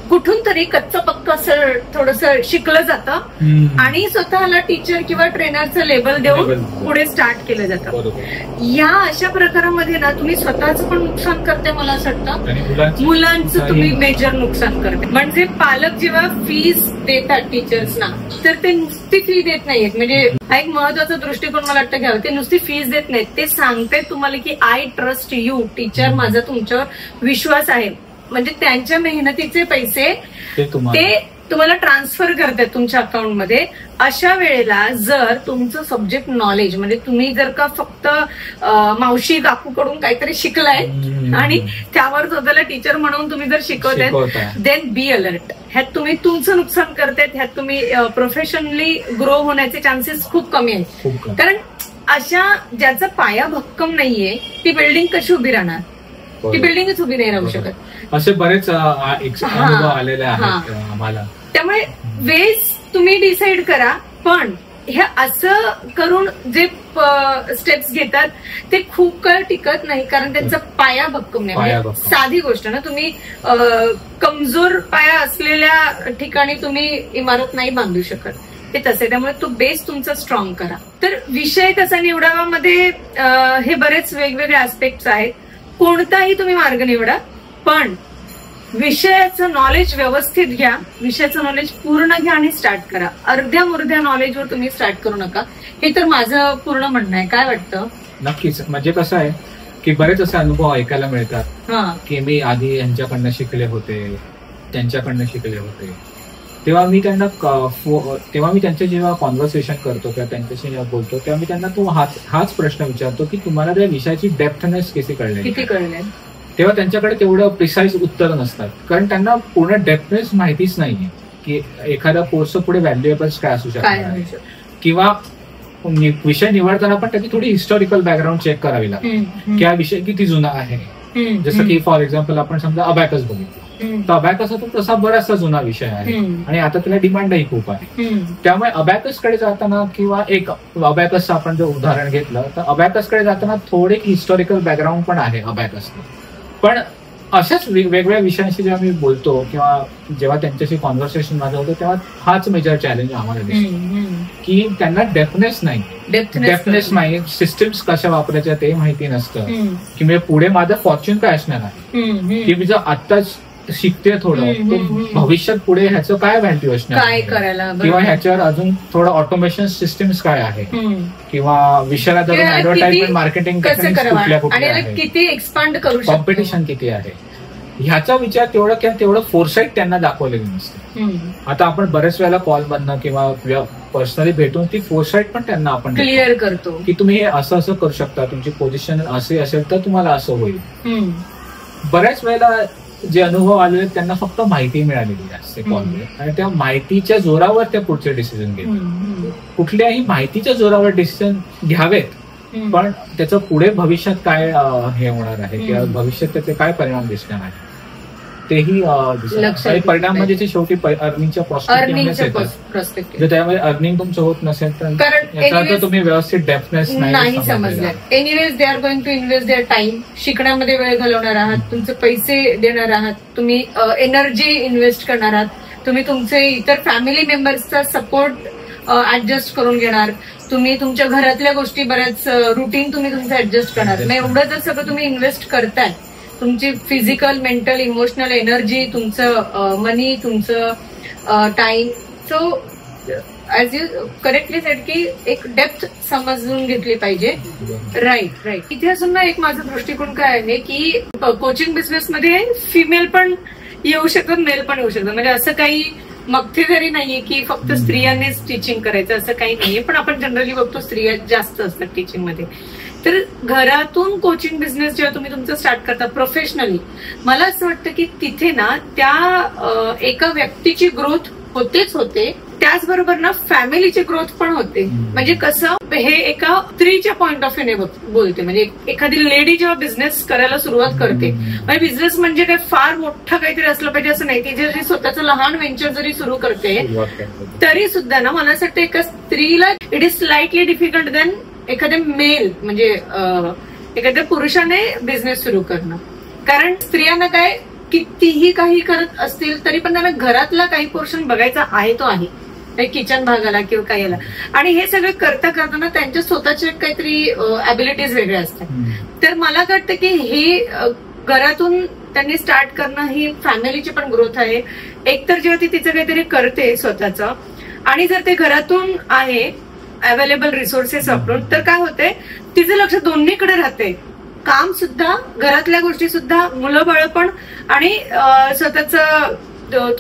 कुठून तरी कच्चं पक्क असं थोडंसं शिकलं जातं आणि स्वतःला टीचर किंवा ट्रेनरचं लेबल देऊन पुढे स्टार्ट केलं जातं. या अशा प्रकारामध्ये ना तुम्ही स्वतःचं पण नुकसान करते, मला असं वाटतं मुलांचं तुम्ही मेजर नुकसान करते. म्हणजे पालक जेव्हा फीज देतात टीचर्सना तर ते नुसती फी देत नाहीयेत. म्हणजे हा एक महत्वाचा दृष्टिकोन मला वाटतं घ्यावं. ते नुसती फीज देत नाहीत, ते सांगते तुम्हाला की आय ट्रस्ट यू टीचर, माझा तुमच्यावर विश्वास आहे. म्हणजे त्यांच्या मेहनतीचे पैसे ते तुम्हाला ट्रान्सफर करतात तुमच्या अकाउंटमध्ये. अशा वेळेला जर तुमचं सब्जेक्ट नॉलेज म्हणजे तुम्ही जर का फक्त मावशी काकूकडून काहीतरी शिकलाय आणि त्यावर स्वतःला टीचर म्हणून तुम्ही जर शिकवताय, देन बी अलर्ट. ह्यात तुम्ही तुमचं नुकसान करतायत, ह्यात तुम्ही प्रोफेशनली ग्रो होण्याचे चान्सेस खूप कमी आहेत. कारण अशा ज्याचा पाया भक्कम नाहीये ती बिल्डिंग कशी उभी राहणार, ती बिल्डिंगच उभी नाही राहू शकत. असे बरेच अनुभव आलेले आहेत आम्हाला. त्यामुळे वेज तुम्ही डिसाईड करा, पण हे असं करून जे स्टेप्स घेतात ते खूप काळ टिकत नाही, कारण त्यांचा पाया भक्कम नाही. म्हणजे साधी गोष्ट ना, तुम्ही कमजोर पाया असलेल्या ठिकाणी तुम्ही इमारत नाही बांधू शकत, ते तसे. त्यामुळे तो बेस तुमचा स्ट्रॉंग करा. तर विषय कसा निवडावा मध्ये हे बरेच वेगवेगळे ऍस्पेक्ट्स आहेत. कोणताही तुम्ही मार्ग निवडा, पण विषयाचं नॉलेज व्यवस्थित घ्या, विषयाचं नॉलेज पूर्ण घ्या आणि स्टार्ट करा. अर्ध्या मुर्ध्या नॉलेजवर तुम्ही स्टार्ट करू नका, हे तर माझं पूर्ण म्हणणं आहे. काय वाटतं? नक्कीच. म्हणजे कसं आहे की बरेच असे अनुभव ऐकायला मिळतात की मी आधी यांच्याकडनं शिकले होते, त्यांच्याकडनं शिकले होते, तेव्हा मी त्यांच्या जेव्हा कॉन्व्हर्सेशन करतो किंवा त्यांच्याशी जेव्हा बोलतो तेव्हा मी त्यांना हाच प्रश्न विचारतो की तुम्हाला त्या विषयाची डेप्थनेस किती कळले. तेव्हा त्यांच्याकडे तेवढं प्रिसाईज उत्तर नसतात, कारण त्यांना पूर्ण डेप्थनेस माहितीच नाहीये की एखाद्या कोर्सचं पुढे व्हॅल्युएबल्स काय असू शकतात, किंवा विषय निवडताना पण त्याची थोडी हिस्टॉरिकल बॅकग्राऊंड चेक करावी लागते की हा विषय किती जुना आहे, जसं की फॉर एक्झाम्पल आपण समजा अबॅकस बघितलं, तर अबॅकस हा तसा बराचसा जुना विषय आहे आणि आता त्याला डिमांडही खूप आहे. त्यामुळे अबॅकस कडे जाताना किंवा एक अबॅकस आपण जर उदाहरण घेतलं तर अबॅकस कडे जाताना थोडे हिस्टॉरिकल बॅकग्राऊंड पण आहे अबॅकस. पण अशाच वेगवेगळ्या विषयांशी जेव्हा मी बोलतो किंवा जेव्हा त्यांच्याशी कॉन्व्हर्सेशन माझं होतं तेव्हा हाच मेजर चॅलेंज आम्हाला दिसतो की त्यांना डेफनेस नाही, सिस्टम्स कशा वापरायच्या ते माहिती नसतं, की म्हणजे पुढे माझं फॉर्च्युन काय असणार आहे, की मी जर आत्ताच शिकते थोडं भविष्यात पुढे ह्याचं काय व्हॅल्यू असणार, काय करायला, किंवा ह्याच्यावर अजून थोडं ऑटोमेशन सिस्टम्स काय आहे, किंवा विषयाला धरून ऍडव्हर्टाइजमेंट मार्केटिंग कुठल्या किती एक्सपांड करू शकतो, कॉम्पिटिशन किती आहे, ह्याचा विचार तेवढं फोरसाईट त्यांना दाखवलेली नसते. आता आपण बऱ्याच वेळेला कॉलमधनं किंवा पर्सनली भेटून ती फोरसाईट पण त्यांना आपण क्लिअर करतो की तुम्ही हे असं करू शकता, तुमची पोझिशन असे असेल तर तुम्हाला असं होईल. बऱ्याच वेळेला जे अनुभव आलेले त्यांना फक्त माहिती मिळालेली असते कॉलमध्ये आणि त्या माहितीच्या जोरावर ते पुढचे डिसिजन घेतात. कुठल्याही माहितीच्या जोरावर डिसिजन घ्यावेत, पण त्याचं पुढे भविष्यात काय हे होणार आहे किंवा भविष्यात त्याचे काय परिणाम दिसणार आहे तेही परिणाम म्हणजे शेवटी अर्निंगच्या पर्स्पेक्टिव्ह. जर त्यामध्ये अर्निंग तुमचं होत नसेल तर तुम्ही व्यवस्थित डेफनेस नाही समजलं. Anyways they are going to invest their time, शिकण्यामध्ये वेळ घालवणार आहात, तुमचे पैसे देणार आहात, तुम्ही एनर्जी इन्व्हेस्ट करणार आहात, तुम्ही तुमचे इतर फॅमिली मेंबर्सचा सपोर्ट ऍडजस्ट करून घेणार, तुम्ही तुमच्या घरातल्या गोष्टी बऱ्याच रुटीन तुम्ही तुमचं ऍडजस्ट करणार. मग एवढं जर सगळं तुम्ही इन्व्हेस्ट करताय, तुमची फिजिकल, मेंटल, इमोशनल एनर्जी, तुमचं मनी, तुमचं time, so as you correctly sed की एक डेप्थ समजून घेतली पाहिजे. राईट. इथे असून ना एक माझा दृष्टिकोन काय आहे की कोचिंग बिझनेसमध्ये फिमेल पण येऊ शकतात, मेल पण येऊ शकतात. म्हणजे असं काही मक्तेदारी नाहीये की फक्त स्त्रियांनीच टीचिंग करायचं, असं काही नाहीये. पण आपण जनरली बघतो स्त्रिया जास्त असतात टीचिंगमध्ये. तर घरातून कोचिंग बिझनेस जेव्हा तुम्ही तुमचं स्टार्ट करता प्रोफेशनली, मला असं वाटतं की तिथे ना त्या एका व्यक्तीची ग्रोथ होतेच होते, त्याचबरोबर ना फॅमिलीची ग्रोथ पण होते. म्हणजे कसं, हे एका स्त्रीच्या पॉइंट ऑफ व्ह्यूने बोलते. म्हणजे एखादी लेडी जेव्हा बिझनेस करायला सुरुवात करते, म्हणजे बिझनेस म्हणजे काय फार मोठं काहीतरी असलं पाहिजे असं नाही. ती जरी स्वतःचं लहान व्हेंचर जरी सुरू करते तरी सुद्धा ना मला असं वाटतं एका स्त्रीला it is slightly difficult than एखाद्या मेल, म्हणजे एखाद्या पुरुषाने बिझनेस सुरू करणं. कारण स्त्रियांना काय कितीही काही करत असतील तरी पण त्यांना घरातला काही पोर्शन बघायचा आहे तो आहे, किचन भागाला किंवा काही याला. आणि हे सगळं करताना त्यांच्या स्वतःचे काहीतरी ॲबिलिटीज वेगळ्या असतात. तर मला वाटतं की हे घरातून त्यांनी स्टार्ट करणं ही फॅमिलीची पण ग्रोथ आहे. एकतर जेव्हा ती तिचं काहीतरी करते स्वतःचं, आणि जर ते घरातून आहे अवेलेबल रिसोर्सेस वापरून, तर काय होते तिचं लक्ष दोन्हीकडे राहते. काम सुद्धा, घरातल्या गोष्टी सुद्धा, मुलं बाळ पण, आणि स्वतःचं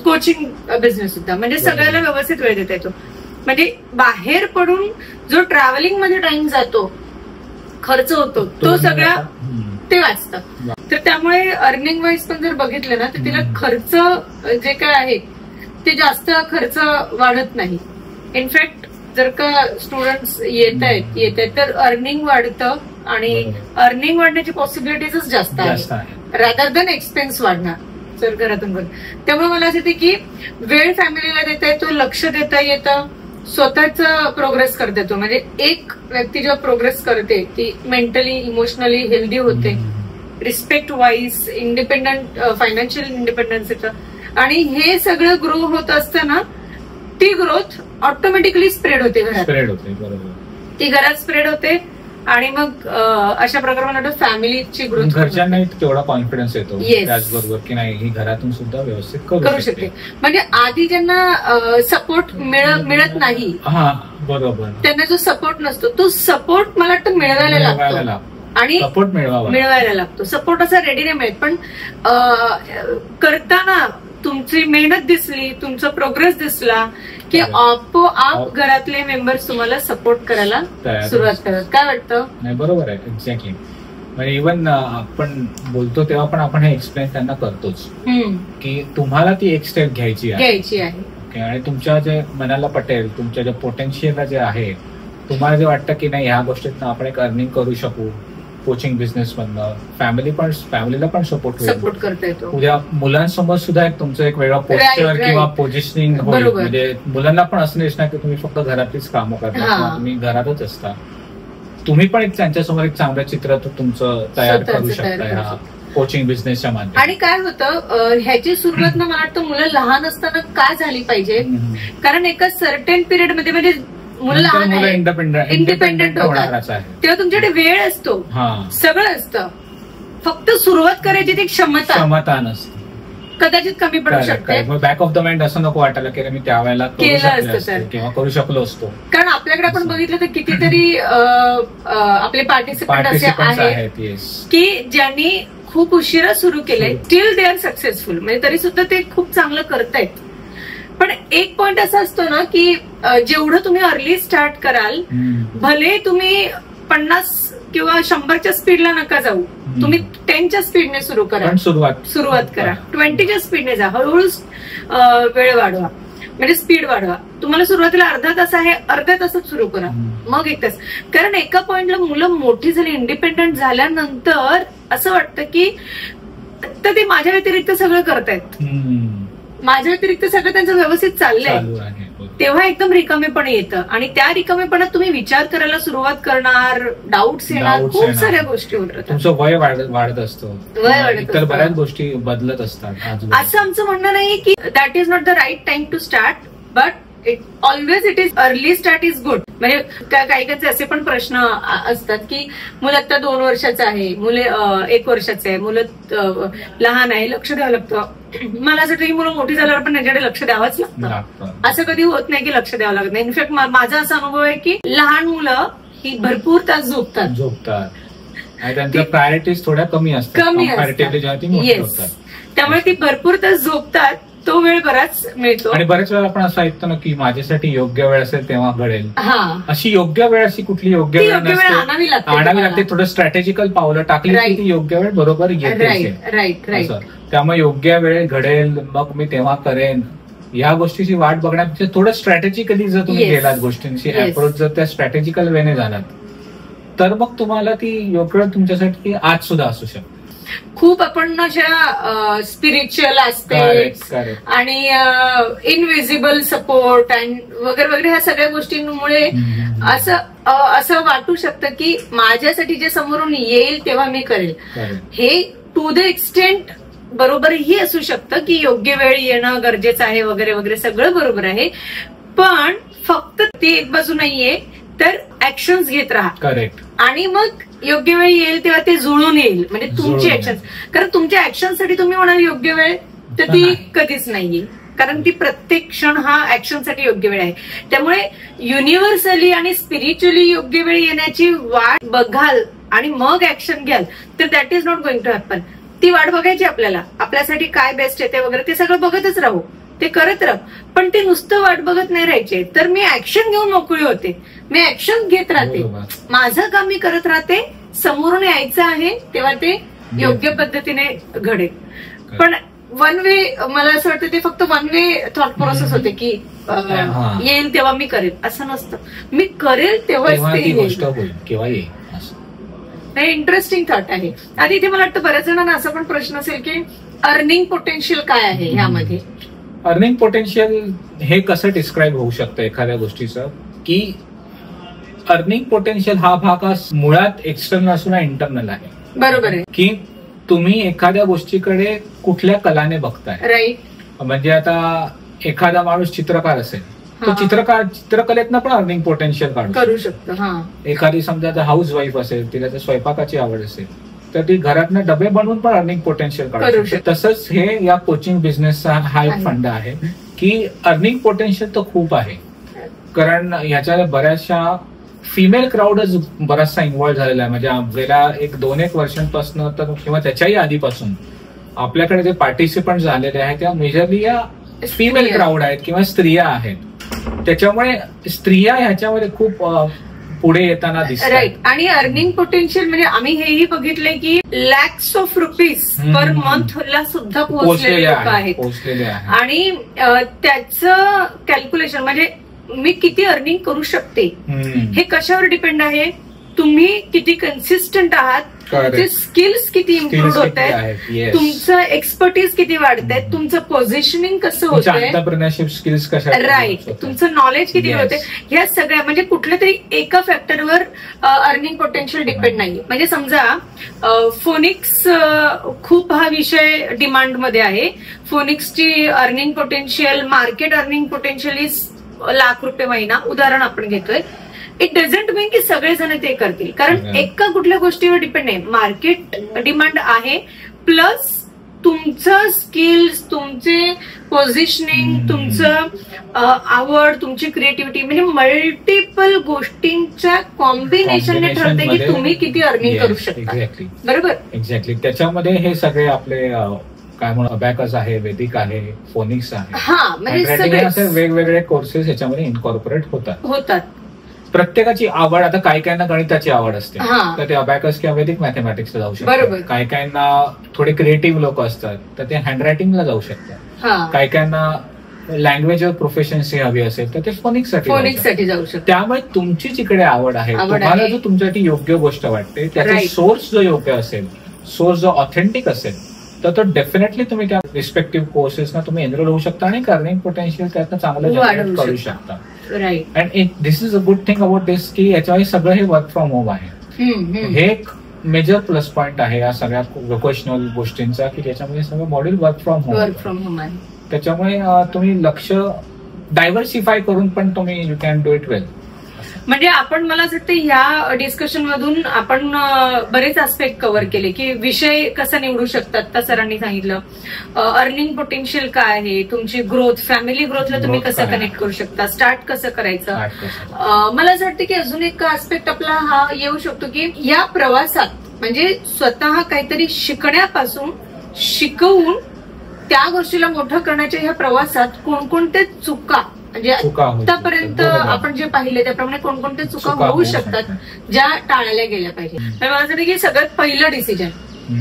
कोचिंग बिझनेस सुद्धा. म्हणजे सगळ्याला व्यवस्थित वेळ देता येतो. म्हणजे बाहेर पडून जो ट्रॅव्हलिंग मध्ये टाइम जातो, खर्च होतो, तो सगळा ते वाचतं. तर त्यामुळे अर्निंग वाईज पण जर बघितलं ना तर तिला खर्च जे काय आहे ते जास्त खर्च वाढत नाही. इनफॅक्ट जर का स्टुडंट्स येत आहेत तर अर्निंग वाढतं, आणि अर्निंग वाढण्याची पॉसिबिलिटीजच जास्त आहे रादर दॅन एक्सपेन्स वाढणार जर घरातून बघ. त्यामुळे मला असं येते की वेळ फॅमिलीला देता येतो, लक्ष देता येतं, स्वतःच प्रोग्रेस करता येतो. म्हणजे एक व्यक्ती जेव्हा प्रोग्रेस करते ती मेंटली, इमोशनली हेल्दी होते, respect wise, independent, financial independence येतं. आणि हे सगळं ग्रो होत असताना ती ग्रोथ ऑटोमॅटिकली स्प्रेड होते घरात, ती घरात स्प्रेड होते. आणि मग अशा प्रकारे मला वाटतं फॅमिलीची ग्रोथ, घरच्यांना तेवढा कॉन्फिडन्स येतो त्याचबरोबर की नाही ही घरातून सुद्धा व्यवस्थित करू शकते. म्हणजे आधी ज्यांना सपोर्ट मिळत नाही, बरोबर, त्यांना जो सपोर्ट नसतो तो सपोर्ट मला वाटतं मिळवायला लागतो, आणि सपोर्ट मिळवायला लागतो. सपोर्ट असा रेडी नाही मिळत, पण करताना तुमची मेहनत दिसली, तुमचा प्रोग्रेस दिसला की आपोआप घरातले मेंबर्स तुम्हाला सपोर्ट करायला सुरुवात करतात. काय वाटतं? नाही, बरोबर आहे, एक्झॅक्टली. म्हणजे इव्हन आपण बोलतो तेव्हा पण आपण हे एक्सप्लेन त्यांना करतोच की तुम्हाला ती एक स्टेप घ्यायची आहे, आणि तुमच्या जे मनाला पटेल, तुमच्या ज्या पोटेन्शियल जे आहे, तुम्हाला जे वाटतं की नाही ह्या गोष्टीतनं आपण एक अर्निंग करू शकू, कोचिंग बिझनेस मधनं फॅमिलीला पण सपोर्ट सपोर्ट करता येतो. उद्या मुलांसमोर सुद्धा तुमचं एक वेगळं पोस्चर Right. किंवा पोझिशनिंग होईल. बरोबर. म्हणजे मुलांना पण असं दिसणार की तुम्ही फक्त घरातलीच कामं करता हा. किंवा तुम्ही घरातच असता. तुम्ही पण एक त्यांच्यासमोर एक चांगलं चित्र तुमचं तयार स्वतःचं करू तयार शकता करू ह्या कोचिंग बिझनेसच्या माध्यमातून. आणि काय होतं ह्याची सुरुवात ना मला वाटतं मुलं लहान असताना का झाली पाहिजे, कारण एका सर्टेन पिरियड मध्ये म्हणजे मुलं लहान आहे, इंडिपेंडेंट होतात, तेव्हा तुमच्याकडे वेळ असतो, सगळं असतं, फक्त सुरुवात करायची ती क्षमता नसते, कदाचित कमी पडू शकते. बॅक ऑफ द माइंड असं नको वाटायला की मी त्यावेळेला केलं असतं किंवा करू शकलो असतो. कारण आपल्याकडे आपण बघितलं तर कितीतरी आपले पार्टिसिपंट असे आहेत की ज्यांनी खूप उशिरा सुरू केलंय, स्टील दे आर सक्सेसफुल, म्हणजे तरी सुद्धा ते खूप चांगलं करतायत. पण एक पॉइंट असा असतो ना की जेवढं तुम्ही अर्ली स्टार्ट कराल, भले तुम्ही 50 किंवा 100च्या स्पीडला नका जाऊ, तुम्ही 10च्या स्पीडने सुरू करा, सुरुवात करा, 20च्या स्पीडने जा, हळूहळू वेळ वाढवा, म्हणजे स्पीड वाढवा. तुम्हाला सुरुवातीला अर्धा तास आहे, अर्ध्या तासात सुरू करा, मग 1 तास. कारण एका पॉइंटला मुलं मोठी झाली, इंडिपेंडंट झाल्यानंतर असं वाटतं की तर ते माझ्या व्यतिरिक्त सगळं करतायत, माझ्या व्यतिरिक्त सगळं त्यांचं व्यवस्थित चाललंय, तेव्हा एकदम रिकामेपण येतं. आणि त्या रिकामेपणात तुम्ही विचार करायला सुरुवात करणार, डाऊट्स येणार, खूप साऱ्या गोष्टी होतात. तुमचं वय वाढत असतं, तर बऱ्याच गोष्टी बदलत असतात. असं आमचं म्हणणं नाही की that is not the right time to start, but always it is early start is good. म्हणजे काही असे पण प्रश्न असतात की मुलं आता 2 वर्षाचं आहे, मुले 1 वर्षाचं आहे, मुलं लहान आहे, लक्ष द्यावं लागतं. मला असं वाटतं की मुलं मोठी झाल्यावर पण त्यांच्याकडे लक्ष द्यावंच लागतं. असं कधी होत नाही की लक्ष द्यावं लागत नाही. इनफॅक्ट माझा असा अनुभव आहे की लहान मुलं ही भरपूर तास झोपतात आणि त्यांच्या प्रायोरिटीज थोड्या कमी असतात. येस, त्यामुळे ती भरपूर तास झोपतात, तो वेळ बराच मिळतो. आणि बऱ्याच वेळा आपण असं ऐकतो ना की माझ्यासाठी योग्य वेळ असेल तेव्हा घडेल. अशी योग्य वेळ, अशी कुठली योग्य वेळ आणावी लागते. थोडं स्ट्रॅटेजिकल पावलं टाकली की ती योग्य वेळ बरोबर येते. राईट. त्यामुळे योग्य वेळ घडेल, मग मी तेव्हा करेन, या गोष्टीची वाट बघण्यापेक्षा थोडं स्ट्रॅटेजिकली जर तुम्ही गेलात, गोष्टींची अप्रोच जर त्या स्ट्रॅटेजिकल वेने झालात, तर मग तुम्हाला ती योग्य वेळ तुमच्यासाठी आज सुद्धा असू शकते. खूप आपण अशा स्पिरिच्युअल ऍस्पेक्ट्स आणि इनविजिबल सपोर्ट वगैरे वगैरे ह्या सगळ्या गोष्टींमुळे असं वाटू शकतं की माझ्यासाठी जे समोरून येईल तेव्हा मी करेल. हे टू द एक्सटेंट बरोबरही असू शकतं की योग्य वेळ येणं गरजेचं आहे वगैरे वगैरे, सगळं बरोबर आहे. पण फक्त ती एक बाजू नाहीये, तर ऍक्शन्स घेत राहा. करेक्ट. आणि मग योग्य वेळ येईल तेव्हा ते जुळून येईल, म्हणजे तुमची ऍक्शन. कारण तुमच्या ऍक्शनसाठी तुम्ही म्हणाल योग्य वेळ, तर ती कधीच नाहीये. कारण ती प्रत्येक क्षण हा ऍक्शनसाठी योग्य वेळ आहे. त्यामुळे युनिव्हर्सली आणि स्पिरिच्युअली योग्य वेळ येण्याची वाट बघाल आणि मग ऍक्शन घ्याल, तर that is not going to happen. ती वाट बघायची आपल्याला, आपल्यासाठी काय बेस्ट येते वगैरे ते सगळं बघतच राहू, ते करत राहू. पण ते नुसतं वाट बघत नाही राहायचे, तर मी ऍक्शन घेऊन मोकळी होते, मी ऍक्शन घेत राहते, माझं काम मी करत राहते. समोरून यायचं आहे तेव्हा ते योग्य पद्धतीने घडेल. पण वन वे, मला असं वाटतं ते फक्त वन वे थॉट प्रोसेस होते की येईल तेव्हा मी करेल, असं नसतं. मी करेल तेव्हाच ते येईल. हे इंटरेस्टिंग थॉट आहे. आणि इथे मला वाटतं बऱ्याच जणांना असा पण प्रश्न असेल की अर्निंग पोटेन्शियल काय आहे ह्यामध्ये. अर्निंग पोटेन्शियल हे कसं डिस्क्राईब होऊ शकतं एखाद्या गोष्टीचं, की अर्निंग पोटेन्शियल हा भाग मुळात एक्सटर्नल असून इंटरनल आहे. बरोबर आहे. की तुम्ही एखाद्या गोष्टीकडे कुठल्या कलाने बघताय. राईट. म्हणजे आता एखादा माणूस चित्रकार असेल, तो चित्रकलेतनं पण अर्निंग पोटेन्शियल करू शकतो. एखादी समजा हाऊस वाईफ असेल, तिला जर स्वयंपाकाची आवड असेल, तर ती घरातनं डबे बनवून पण अर्निंग पोटेन्शियल काढू शकते. तसंच हे या कोचिंग बिझनेसचा हा एक फंड आहे की अर्निंग पोटेन्शियल तर खूप आहे. कारण ह्याच्या बऱ्याचशा फिमेल क्राऊडच बराचसा इन्व्हॉल्व्ह झालेला आहे. म्हणजे गेल्या 1-2 वर्षांपासून तर किंवा त्याच्याही आधीपासून आपल्याकडे जे पार्टिसिपंट झालेले आहेत त्या मेजरली या फिमेल क्राऊड आहेत किंवा स्त्रिया आहेत. त्याच्यामुळे स्त्रिया ह्याच्यामध्ये खूप पुढे येताना दिसतात. राईट. आणि अर्निंग पोटेन्शियल म्हणजे आम्ही हेही बघितलंय की लॅक्स ऑफ रुपीज पर मंथला सुद्धा पोहोचलेले लोक आहेत. आणि त्याचं कॅल्क्युलेशन म्हणजे मी किती अर्निंग करू शकते हे कशावर डिपेंड आहे, तुम्ही किती कन्सिस्टंट आहात, तुमचे स्किल्स किती इम्प्रूव्ह होत आहेत, तुमचं एक्सपर्टीज किती वाढत आहे, तुमचं पोझिशनिंग कसं होत आहे, एंटरप्रेन्योरशिप स्किल्स कशा, राईट, तुमचं नॉलेज किती होते, ह्या सगळ्या म्हणजे कुठल्या तरी एका फॅक्टरवर अर्निंग पोटेन्शियल डिपेंड नाही. म्हणजे समजा फोनिक्स खूप हा विषय डिमांडमध्ये आहे. फोनिक्सची earning potential, market earning potential is ₹1,00,000 महिना, उदाहरण आपण घेतोय. इट डझंट मीन की सगळेजण ते करतील, कारण एका कुठल्या गोष्टीवर डिपेंड नाही. मार्केट डिमांड आहे, प्लस तुमचं स्किल्स, तुमचे पोझिशनिंग, तुमचं आवड, तुमची क्रिएटिव्हिटी, म्हणजे मल्टिपल गोष्टींच्या कॉम्बिनेशनने ठरते की तुम्ही किती अर्निंग करू शकता. बरोबर, एक्झॅक्टली. त्याच्यामध्ये हे सगळे आपले काय म्हणून अबॅकस आहे, वेदिक आहे, फोनिक्स आहे, हा, म्हणजे सगळे वेगवेगळे कोर्सेस ह्याच्यामध्ये इन्कॉर्पोरेट होतात. प्रत्येकाची आवड, आता काही काहींना गणिताची आवड असते तर ते अबॅकस किंवा वैदिक मॅथमॅटिक्सला जाऊ शकतात. काही काहींना थोडे क्रिएटिव्ह लोक असतात तर ते हँडरायटिंगला जाऊ शकतात. काही काहींना लँग्वेजवर प्रोफेशन्सी हवी असेल तर ते फोनिक्ससाठी जाऊ शकतात. त्यामुळे तुमची जिकडे आवड आहे, तुम्हाला जो तुमच्यासाठी योग्य गोष्ट वाटते, त्याचा सोर्स जो योग्य असेल, सोर्स जो ऑथेंटिक असेल, तर तो डेफिनेटली तुम्ही त्या रिस्पेक्टिव्ह कोर्सेसना तुम्ही एनरोल होऊ शकता आणि अर्निंग पोटेन्शियल त्यातनं चांगलं जनरेट करू शकता. Right. And this is a good thing about this की याच्यामध्ये सगळं हे वर्क फ्रॉम होम आहे. हे एक मेजर प्लस पॉइंट आहे या सगळ्या व्होकेशनल गोष्टींचा, की त्याच्यामध्ये सगळं मॉड्यूल वर्क फ्रॉम होम आहे. त्याच्यामुळे तुम्ही लक्ष डायव्हर्सिफाय करून पण तुम्ही यू कॅन डू इट वेल. म्हणजे आपण, मला असं वाटतं या डिस्कशन मधून आपण बरेच आस्पेक्ट कव्हर केले, की विषय कसा निवडू शकतात. त्या सरांनी सांगितलं अर्निंग पोटेन्शियल काय आहे, तुमची ग्रोथ, फॅमिली ग्रोथला तुम्ही कसं कनेक्ट करू शकता, स्टार्ट कसं करायचं. मला असं वाटतं की अजून एक आस्पेक्ट आपला हा येऊ शकतो की या प्रवासात म्हणजे स्वतः काहीतरी शिकण्यापासून शिकवून त्या गोष्टीला मोठं करण्याच्या ह्या प्रवासात कोणकोणत्या चुका, म्हणजे आतापर्यंत आपण जे पाहिले त्याप्रमाणे कोणकोणत्या चुका होऊ शकतात ज्या टाळल्या गेल्या पाहिजे. मला वाटतं की सगळ्यात पहिलं डिसिजन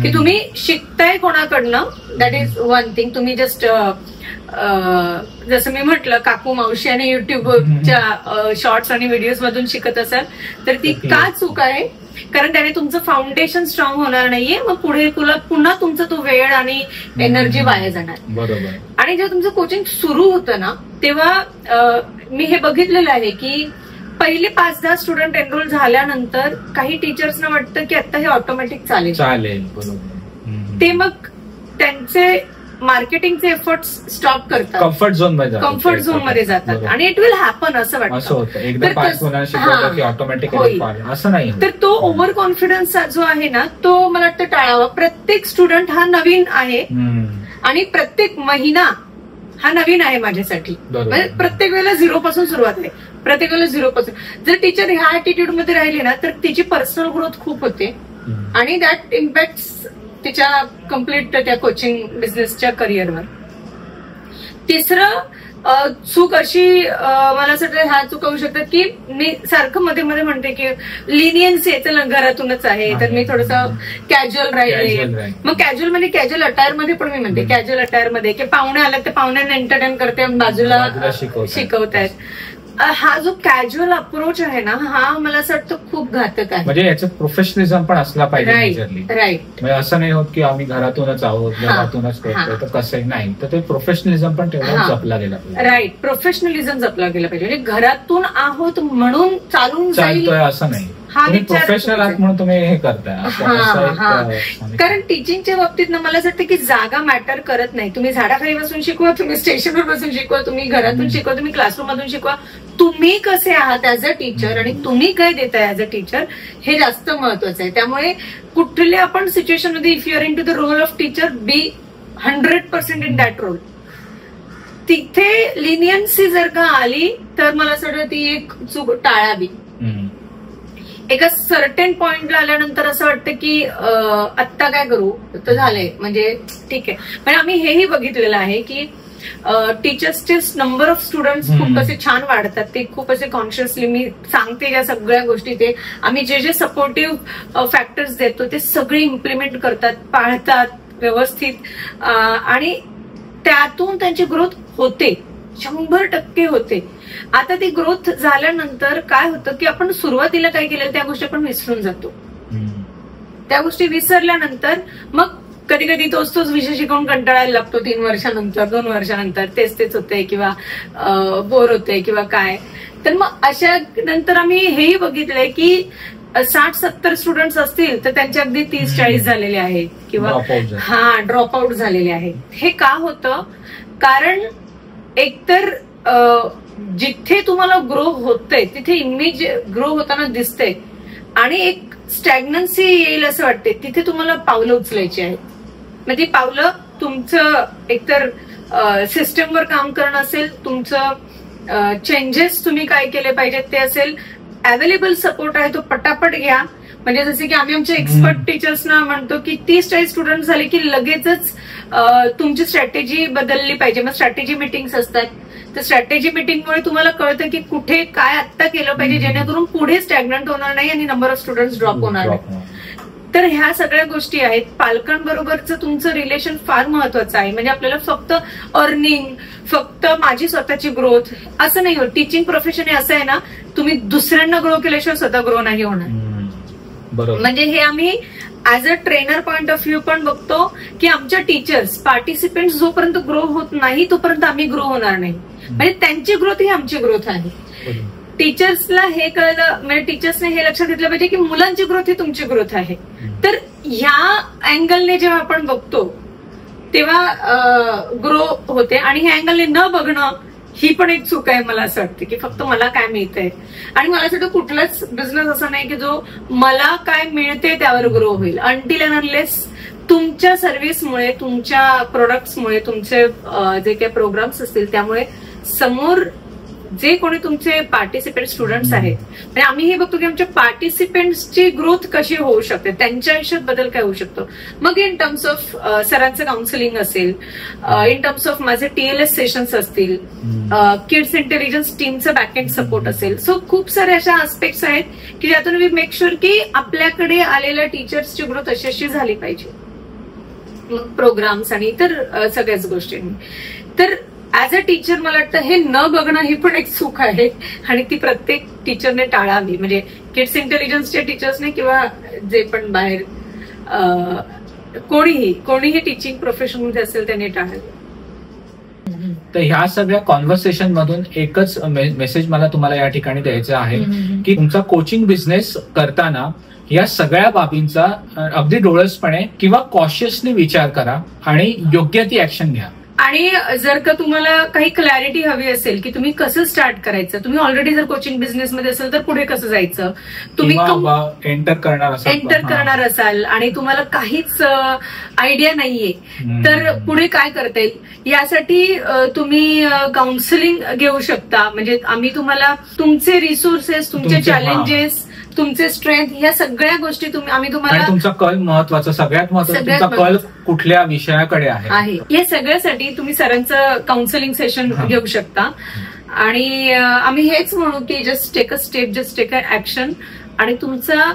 की तुम्ही शिकताय कोणाकडनं, दॅट इज वन थिंग. तुम्ही जस्ट जसं मी म्हटलं काकू मावशी आणि युट्यूबच्या शॉर्ट्स आणि व्हिडिओज मधून शिकत असाल तर ती का चूक आहे, कारण त्याने तुमचं फाउंडेशन स्ट्रॉंग होणार नाहीये. मग पुढे पुन्हा तुमचा तो वेळ आणि एनर्जी वाया जाणार. बरोबर. आणि जेव्हा तुमचं कोचिंग सुरू होतं ना तेव्हा मी हे बघितलेलं आहे की पहिले 5-10 स्टुडंट एनरोल झाल्यानंतर काही टीचर्सना वाटतं की आता हे ऑटोमॅटिक चालेल. बरोबर. ते मग त्यांचे मार्केटिंगचे एफर्ट्स स्टॉप करतात, कम्फर्ट झोन मध्ये जातात आणि इट विल हॅपन असं वाटतं. असं नाही. तर तो ओव्हर कॉन्फिडन्स जो आहे ना तो मला वाटतं टाळावा. प्रत्येक स्टुडंट हा नवीन आहे आणि प्रत्येक महिना हा नवीन आहे माझ्यासाठी. म्हणजे प्रत्येक वेळेला 0 पासून सुरुवात आहे, प्रत्येक वेळेला 0 पासून. जर टीचर ह्या ऍटिट्यूड मध्ये राहिली ना तर तिची पर्सनल ग्रोथ खूप होते आणि दॅट इम्पॅक्ट तिच्या कम्प्लीट त्या कोचिंग बिझनेसच्या करिअरवर. तिसरं चूक अशी मला असं वाटतं ह्या चूक होऊ शकतात की मी सारखं मध्ये मध्ये म्हणते की लिनियन्स याचं घरातूनच आहे तर मी थोडंसं कॅज्युअल राहिले. मग कॅज्युअल म्हणजे कॅज्युअल अटायर मध्ये पण मी म्हणते कॅज्युअल अटायर मध्ये की पाहुणे आले तर पाहुण्यांना एंटरटेन करते, बाजूला शिकवतायत. हा जो कॅज्युअल अप्रोच आहे ना हा मला असं वाटतं खूप घातक आहे. म्हणजे याचं प्रोफेशनलिझम पण असला पाहिजे. राईट. म्हणजे असं नाही होत की आम्ही घरातूनच आहोत, घरातूनच करतोय तर कसंही नाही. तर ते प्रोफेशनलिझम पण तेवढं जपला गेला पाहिजे. राईट, प्रोफेशनलिझम जपला गेला पाहिजे. म्हणजे घरातून आहोत म्हणून चालून चालतोय असं नाही, प्रोफेशनल आहात म्हणून तुम्ही हे करताय. कारण टीचिंगच्या बाबतीत ना मला असं वाटतं की जागा मॅटर करत नाही. तुम्ही झाडाखाली बसून शिकवा, तुम्ही स्टेशनवर बसून शिकवा, तुम्ही घरातून शिकवा, तुम्ही क्लासरूम मधून शिकवा, तुम्ही कसे आहात ऍज अ टीचर आणि तुम्ही काय देताय ऍज अ टीचर हे जास्त महत्वाचं आहे. त्यामुळे कुठल्या आपण सिच्युएशन मध्ये if you are into the role of teacher be 100% in that role. तिथे लिनियन्सी जर का आली तर मला असं वाटतं ती एक चूक टाळावी. एका सर्टेन पॉइंटला आल्यानंतर असं वाटतं की आत्ता काय करू तर झालंय म्हणजे ठीक आहे. पण आम्ही हेही बघितलेलं आहे की टीचर्सचे नंबर ऑफ स्टुडंट्स खूप असे छान वाढतात. ते खूप असे कॉन्शियसली मी सांगते या सगळ्या गोष्टी ते आम्ही जे जे सपोर्टिव्ह फॅक्टर्स देतो ते सगळे इम्प्लिमेंट करतात, पाळतात व्यवस्थित आणि त्यातून त्यांची ग्रोथ होते. 100% होते. आता ती ग्रोथ झाल्यानंतर काय होतं की आपण सुरुवातीला काय केलं त्या गोष्टी आपण विसरून जातो. त्या गोष्टी विसरल्यानंतर मग कधी कधी तोच विषय शिकवून कंटाळायला लागतो 3 वर्षानंतर 2 वर्षानंतर तेच होते किंवा बोर होते किंवा काय. तर मग अशा नंतर आम्ही हेही बघितलंय की 60-70 स्टुडंट्स असतील तर त्यांचे अगदी 30-40 झालेले आहेत किंवा ड्रॉप आउट झालेले आहेत. हे का होतं? कारण एकतर जिथे तुम्हाला ग्रो होतंय तिथे इमेज ग्रो होताना दिसते आणि एक स्टॅग्नन्सी येईल असं वाटते, तिथे तुम्हाला पावलं उचलायची आहेत. मग ती पावलं तुमचं एकतर सिस्टमवर काम करणं असेल, तुमचं चेंजेस तुम्ही काय केले पाहिजेत ते असेल, अवेलेबल सपोर्ट आहे तो पटापट घ्या. म्हणजे जसे की आम्ही आमच्या एक्सपर्ट टीचर्सना म्हणतो की 30-40 स्टुडंट झाले की लगेचच तुमची स्ट्रॅटेजी बदलली पाहिजे. मग स्ट्रॅटेजी मिटिंग्स असतात, तर स्ट्रॅटेजी मिटिंगमुळे तुम्हाला कळतं की कुठे काय आत्ता केलं पाहिजे जेणेकरून पुढे स्टॅग्नंट होणार नाही आणि नंबर ऑफ स्टुडंट्स ड्रॉप होणार नाही. तर ह्या सगळ्या गोष्टी आहेत. पालकांबरोबरचं तुमचं रिलेशन फार महत्वाचं आहे. म्हणजे आपल्याला फक्त अर्निंग, फक्त माझी स्वतःची ग्रोथ असं नाही होत. टीचिंग प्रोफेशन हे असं आहे ना, तुम्ही दुसऱ्यांना ग्रो केल्याशिवाय स्वतः ग्रो नाही होणार. बरोबर. म्हणजे हे आम्ही as a trainer point of view पण बघतो की आमच्या टीचर्स पार्टिसिपेंट जोपर्यंत ग्रो होत नाही तोपर्यंत आम्ही ग्रो होणार नाही. म्हणजे त्यांची ग्रोथ ही आमची ग्रोथ आहे. टीचर्सला हे कळलं, म्हणजे टीचर्सने हे लक्षात घेतलं पाहिजे की मुलांची ग्रोथ ही तुमची ग्रोथ आहे. तर ह्या अँगलने जेव्हा आपण बघतो तेव्हा ग्रो होते. आणि ह्या अँगलने न बघणं ही पण एक चूक आहे मला असं वाटतं की फक्त मला काय मिळतंय. आणि मला असं वाटतं कुठलाच बिझनेस असा नाही की जो मला काय मिळते त्यावर ग्रो होईल. अनटिल अँड अनलेस तुमच्या सर्व्हिसमुळे, तुमच्या प्रोडक्ट्समुळे, तुमचे जे काही प्रोग्राम्स असतील त्यामुळे समोर जे कोणी तुमचे पार्टिसिपेंट स्टुडंट्स आहेत, म्हणजे आम्ही हे बघतो की आमच्या पार्टिसिपेंट्सची ग्रोथ कशी होऊ शकते, त्यांच्या आयुष्यात बदल काय होऊ शकतो. मग इन टर्म्स ऑफ सरांचं काउन्सिलिंग असेल, इन टर्म्स ऑफ माझे TLS सेशन्स असतील, किड्स इंटेलिजन्स टीमचं बॅकएंड सपोर्ट असेल. सो खूप सारे अशा आस्पेक्ट्स आहेत की ज्यातून वी मेक शुअर की आपल्याकडे आलेल्या टीचर्सची ग्रोथ अशी झाली पाहिजे. मग प्रोग्राम्स आणि इतर सगळ्याच गोष्टींनी. तर ऍज अ टीचर मला वाटतं हे न बघणं ही पण एक चूक आहे आणि ती प्रत्येक टीचरने टाळावी. म्हणजे किड्स इंटेलिजन्सच्या टीचर्सने किंवा जे पण बाहेर कोणीही टीचिंग प्रोफेशन मध्ये असेल त्यांनी टाळावी. तर ह्या सगळ्या कॉन्व्हर्सेशन मधून एकच मेसेज मला तुम्हाला या ठिकाणी द्यायचा आहे की तुमचा कोचिंग बिझनेस करताना या सगळ्या बाबींचा अगदी डोळसपणे किंवा कॉशियसली विचार करा आणि योग्य ती ऍक्शन घ्या. आणि जर का तुम्हाला काही क्लॅरिटी हवी असेल की तुम्ही कसं स्टार्ट करायचं, तुम्ही ऑलरेडी जर कोचिंग बिझनेसमध्ये असेल तर पुढे कसं जायचं, तुम्ही एंटर करणार असाल आणि तुम्हाला काहीच आयडिया नाहीये तर पुढे काय करता येईल यासाठी तुम्ही काउन्सिलिंग घेऊ शकता. म्हणजे आम्ही तुम्हाला तुमचे रिसोर्सेस, तुमचे चॅलेंजेस, तुमचे स्ट्रेंथ, या सगळ्या गोष्टी आम्ही तुम्हाला, तुमचा कल महत्वाचा, सगळ्यात महत्वाचा तुमचा कल कुठल्या विषयाकडे आहे या सगळ्यासाठी तुम्ही सरांचं काउन्सिलिंग सेशन घेऊ शकता. आणि आम्ही हेच म्हणू की just take a step, just take a action आणि तुमचा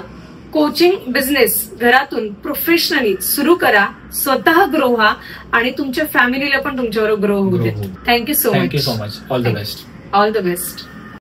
कोचिंग बिझनेस घरातून प्रोफेशनली सुरू करा, स्वतः ग्रो व्हा आणि तुमच्या फॅमिलीला पण तुमच्यावर ग्रो होऊ देत. Thank you so much. All the best. All the best.